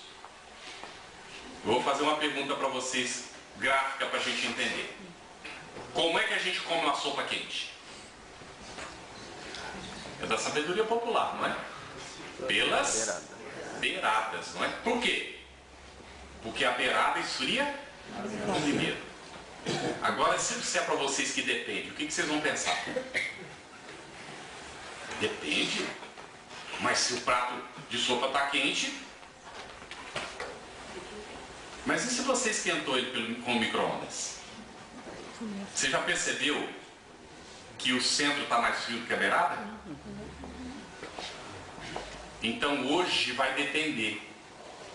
Eu vou fazer uma pergunta para vocês, gráfica, para a gente entender. Como é que a gente come uma sopa quente? É da sabedoria popular, não é? Pelas beiradas, não é? Por quê? Porque a beirada esfria primeiro. Agora, se eu disser para vocês que depende, o que vocês vão pensar? Depende. Mas se o prato de sopa está quente... Mas e se você esquentou ele com micro-ondas? Você já percebeu que o centro está mais frio do que a beirada? Então hoje vai depender.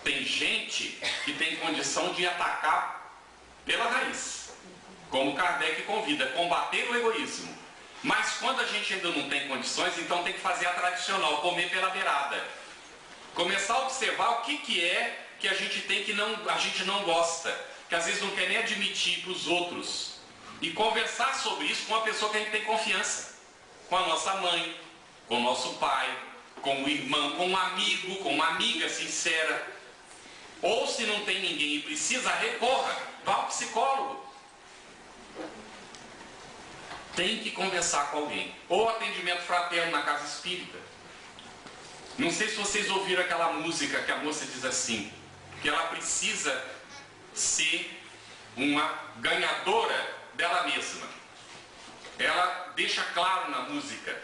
Tem gente que tem condição de atacar pela raiz. Como Kardec convida, combater o egoísmo. Mas quando a gente ainda não tem condições, então tem que fazer a tradicional, comer pela beirada. Começar a observar o que é que a gente tem que a gente não gosta, que às vezes não quer nem admitir para os outros. E conversar sobre isso com uma pessoa que a gente tem confiança. Com a nossa mãe, com o nosso pai, com o irmão, com um amigo, com uma amiga sincera. Ou se não tem ninguém e precisa, recorra, vá ao psicólogo. tem que conversar com alguém. Ou atendimento fraterno na casa espírita. Não sei se vocês ouviram aquela música que a moça diz assim, que ela precisa ser uma ganhadora dela mesma. Ela deixa claro na música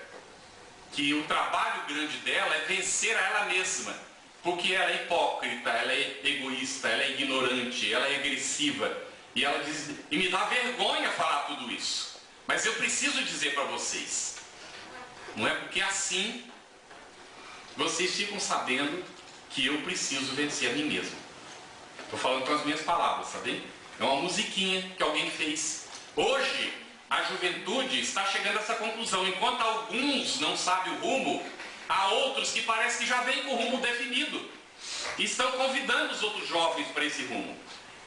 que o trabalho grande dela é vencer a ela mesma, porque ela é hipócrita, ela é egoísta, ela é ignorante, ela é agressiva. E ela diz, e me dá vergonha falar tudo isso, mas eu preciso dizer para vocês, não é porque assim vocês ficam sabendo que eu preciso vencer a mim mesmo. Estou falando com as minhas palavras, sabe? É uma musiquinha que alguém fez. Hoje, a juventude está chegando a essa conclusão. Enquanto alguns não sabem o rumo, há outros que parece que já vêm com o rumo definido. E estão convidando os outros jovens para esse rumo.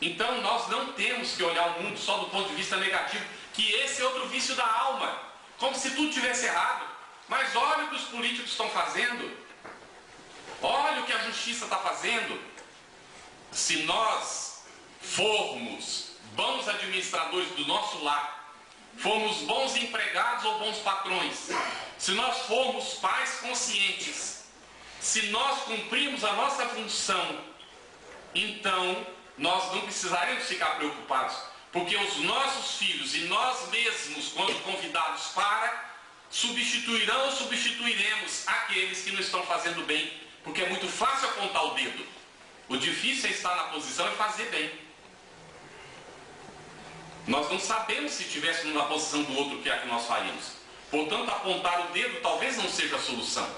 Então, nós não temos que olhar o mundo só do ponto de vista negativo, que esse é outro vício da alma. Como se tudo tivesse errado. Mas olha o que os políticos estão fazendo. Olha o que a justiça está fazendo. Se nós formos bons administradores do nosso lar, formos bons empregados ou bons patrões, se nós formos pais conscientes, se nós cumprirmos a nossa função, então nós não precisaremos ficar preocupados, porque os nossos filhos e nós mesmos, quando convidados para, substituirão ou substituiremos aqueles que não estão fazendo bem, porque é muito fácil apontar o dedo. O difícil é estar na posição e fazer bem. Nós não sabemos se estivéssemos na posição do outro o que é que nós faríamos. Portanto, apontar o dedo talvez não seja a solução,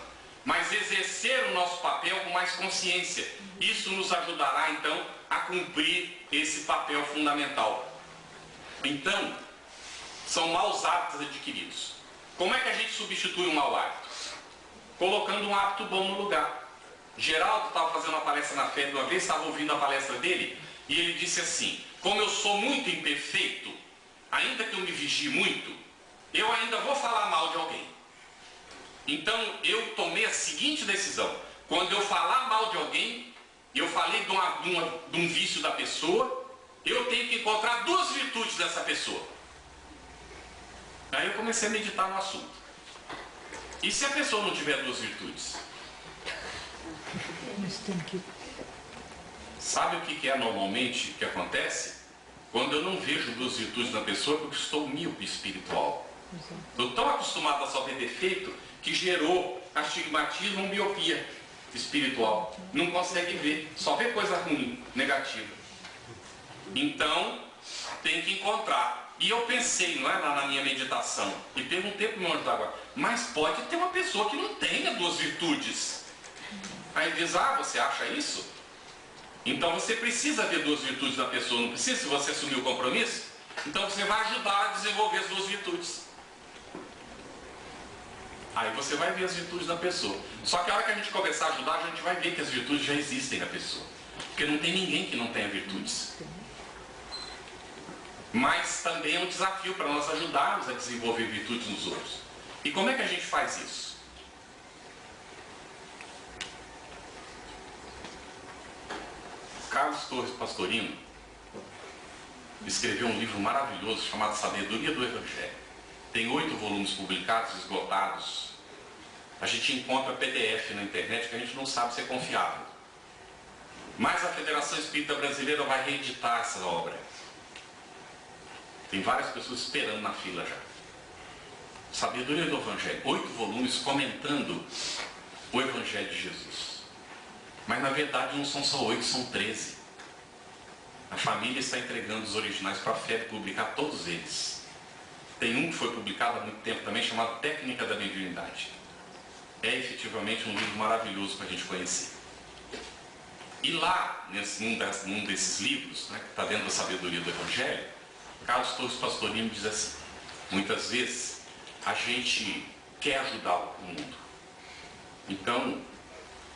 mas exercer o nosso papel com mais consciência. Isso nos ajudará, então, a cumprir esse papel fundamental. Então, são maus hábitos adquiridos. Como é que a gente substitui um mau hábito? Colocando um hábito bom no lugar. Geraldo estava fazendo uma palestra na FEB uma vez, estava ouvindo a palestra dele, e ele disse assim, como eu sou muito imperfeito, ainda que eu me vigie muito, eu ainda vou falar mal de alguém. Então eu tomei a seguinte decisão, quando eu falar mal de alguém, eu falei de um vício da pessoa, eu tenho que encontrar duas virtudes dessa pessoa. Aí eu comecei a meditar no assunto. E se a pessoa não tiver duas virtudes? Sabe o que é normalmente que acontece? Quando eu não vejo duas virtudes na pessoa, porque estou míope espiritual. Estou tão acostumado a só ver defeito que gerou astigmatismo ou miopia espiritual. Não consegue ver, só vê coisa ruim, negativa. Então, tem que encontrar. E eu pensei, não é, na minha meditação, e perguntei para o meu anjo da guarda, mas pode ter uma pessoa que não tenha duas virtudes. Aí diz, você acha isso? Então você precisa ver duas virtudes da pessoa, não precisa? Se você assumir o compromisso, então você vai ajudar a desenvolver as duas virtudes. Aí você vai ver as virtudes da pessoa. Só que a hora que a gente começar a ajudar, a gente vai ver que as virtudes já existem na pessoa. Porque não tem ninguém que não tenha virtudes. Mas também é um desafio para nós ajudarmos a desenvolver virtudes nos outros. E como é que a gente faz isso? Carlos Torres Pastorino escreveu um livro maravilhoso chamado Sabedoria do Evangelho. Tem 8 volumes publicados, esgotados. A gente encontra PDF na internet que a gente não sabe se é confiável. Mas a Federação Espírita Brasileira vai reeditar essa obra. Tem várias pessoas esperando na fila já. Sabedoria do Evangelho, 8 volumes comentando o Evangelho de Jesus. Mas na verdade não são só 8, são 13. A família está entregando os originais para a FEB publicar todos eles. Tem um que foi publicado há muito tempo também, chamado Técnica da Mediunidade. É efetivamente um livro maravilhoso para a gente conhecer. E lá, num desses livros, né, que está dentro da Sabedoria do Evangelho, Carlos Torres Pastorino diz assim, muitas vezes a gente quer ajudar o mundo. Então,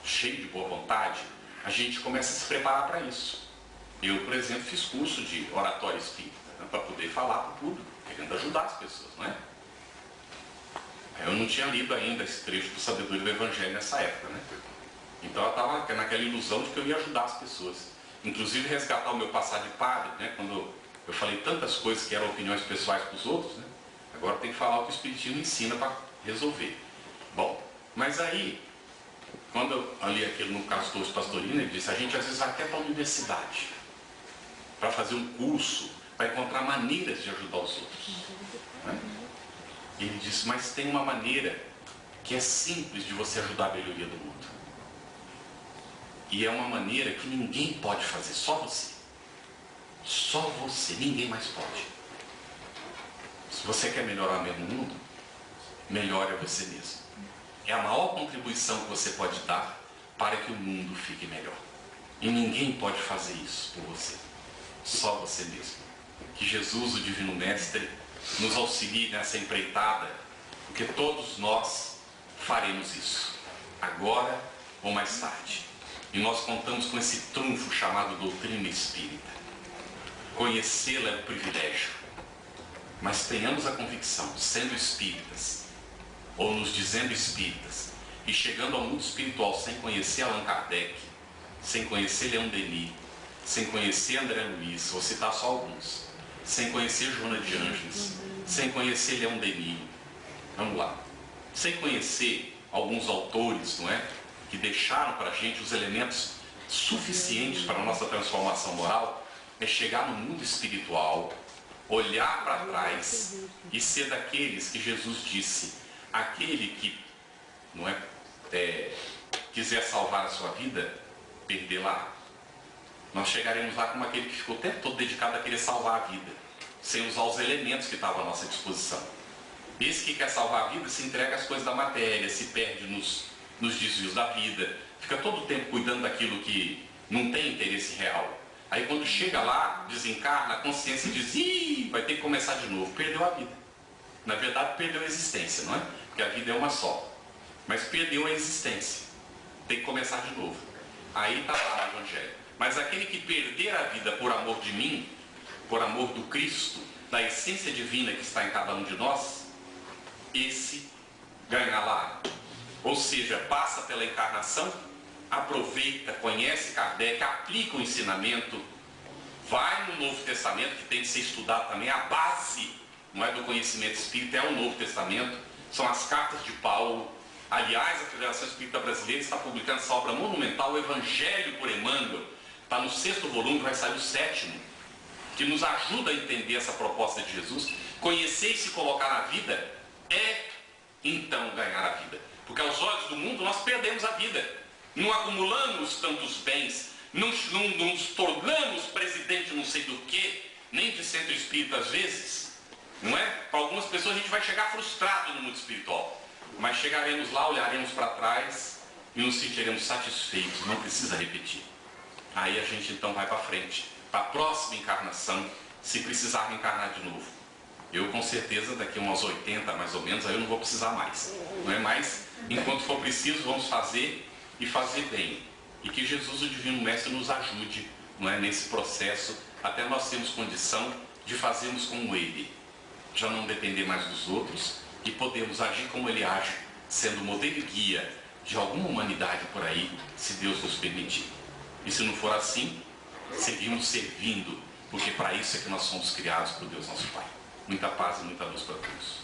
cheio de boa vontade, a gente começa a se preparar para isso. Eu, por exemplo, fiz curso de oratória espírita, né, para poder falar para o público, querendo ajudar as pessoas, não é? Eu não tinha lido ainda esse trecho do Sabedoria do Evangelho nessa época, né? Então eu estava naquela ilusão de que eu ia ajudar as pessoas. Inclusive resgatar o meu passado de padre, né? Quando eu falei tantas coisas que eram opiniões pessoais para os outros, né? Agora tem que falar o que o Espiritismo ensina para resolver. Bom, mas aí, quando eu li aquilo no Castor Pastorino, ele disse, a gente às vezes vai até para a universidade para fazer um curso, para encontrar maneiras de ajudar os outros. Né? Ele disse, mas tem uma maneira que é simples de você ajudar a melhoria do mundo. E é uma maneira que ninguém pode fazer, só você. Só você, ninguém mais pode. Se você quer melhorar mesmo o mundo, melhore você mesmo. É a maior contribuição que você pode dar para que o mundo fique melhor. E ninguém pode fazer isso por você. Só você mesmo. Que Jesus, o Divino Mestre, nos auxilie nessa empreitada, porque todos nós faremos isso, agora ou mais tarde. E nós contamos com esse trunfo chamado doutrina espírita. Conhecê-la é um privilégio, mas tenhamos a convicção, sendo espíritas, ou nos dizendo espíritas, e chegando ao mundo espiritual sem conhecer Allan Kardec, sem conhecer Leon Denis, sem conhecer André Luiz, vou citar só alguns, sem conhecer Joana de Ângeles, sem conhecer Leon Denis, vamos lá, sem conhecer alguns autores, não é, que deixaram para a gente os elementos suficientes para a nossa transformação moral, é chegar no mundo espiritual, olhar para trás e ser daqueles que Jesus disse, aquele que não quiser salvar a sua vida, perdê-la. Nós chegaremos lá como aquele que ficou o tempo todo dedicado a querer salvar a vida, sem usar os elementos que estavam à nossa disposição. Esse que quer salvar a vida se entrega às coisas da matéria, se perde nos desvios da vida, fica todo o tempo cuidando daquilo que não tem interesse real. Aí quando chega lá, desencarna, a consciência diz, ih, vai ter que começar de novo, perdeu a vida. Na verdade perdeu a existência, não é? Porque a vida é uma só. Mas perdeu a existência. Tem que começar de novo. Aí está lá no Evangelho. Mas aquele que perder a vida por amor de mim, por amor do Cristo, da essência divina que está em cada um de nós, esse ganhará. Ou seja, passa pela encarnação, aproveita, conhece Kardec, aplica o ensinamento, vai no Novo Testamento, que tem que ser estudado também, a base, não é, do conhecimento espírita, é o Novo Testamento, são as cartas de Paulo. Aliás, a Federação Espírita Brasileira está publicando essa obra monumental, o Evangelho por Emmanuel, está no 6º volume, vai sair o 7º, que nos ajuda a entender essa proposta de Jesus. Conhecer e se colocar na vida é, então, ganhar a vida. Porque aos olhos do mundo nós perdemos a vida. Não acumulamos tantos bens, não nos tornamos presidente não sei do que, nem de centro espírita às vezes. Não é? Para algumas pessoas a gente vai chegar frustrado no mundo espiritual. Mas chegaremos lá, olharemos para trás e nos sentiremos satisfeitos, não precisa repetir. Aí a gente então vai para frente, para a próxima encarnação, se precisar reencarnar de novo. Eu com certeza daqui a umas 80 mais ou menos, aí eu não vou precisar mais. Não é mais? Enquanto for preciso, vamos fazer e fazer bem. E que Jesus, o Divino Mestre, nos ajude, não é, nesse processo, até nós termos condição de fazermos como Ele. Já não depender mais dos outros e podemos agir como Ele age, sendo modelo e guia de alguma humanidade por aí, se Deus nos permitir. E se não for assim, seguimos servindo, porque para isso é que nós somos criados por Deus nosso Pai. Muita paz e muita luz para todos.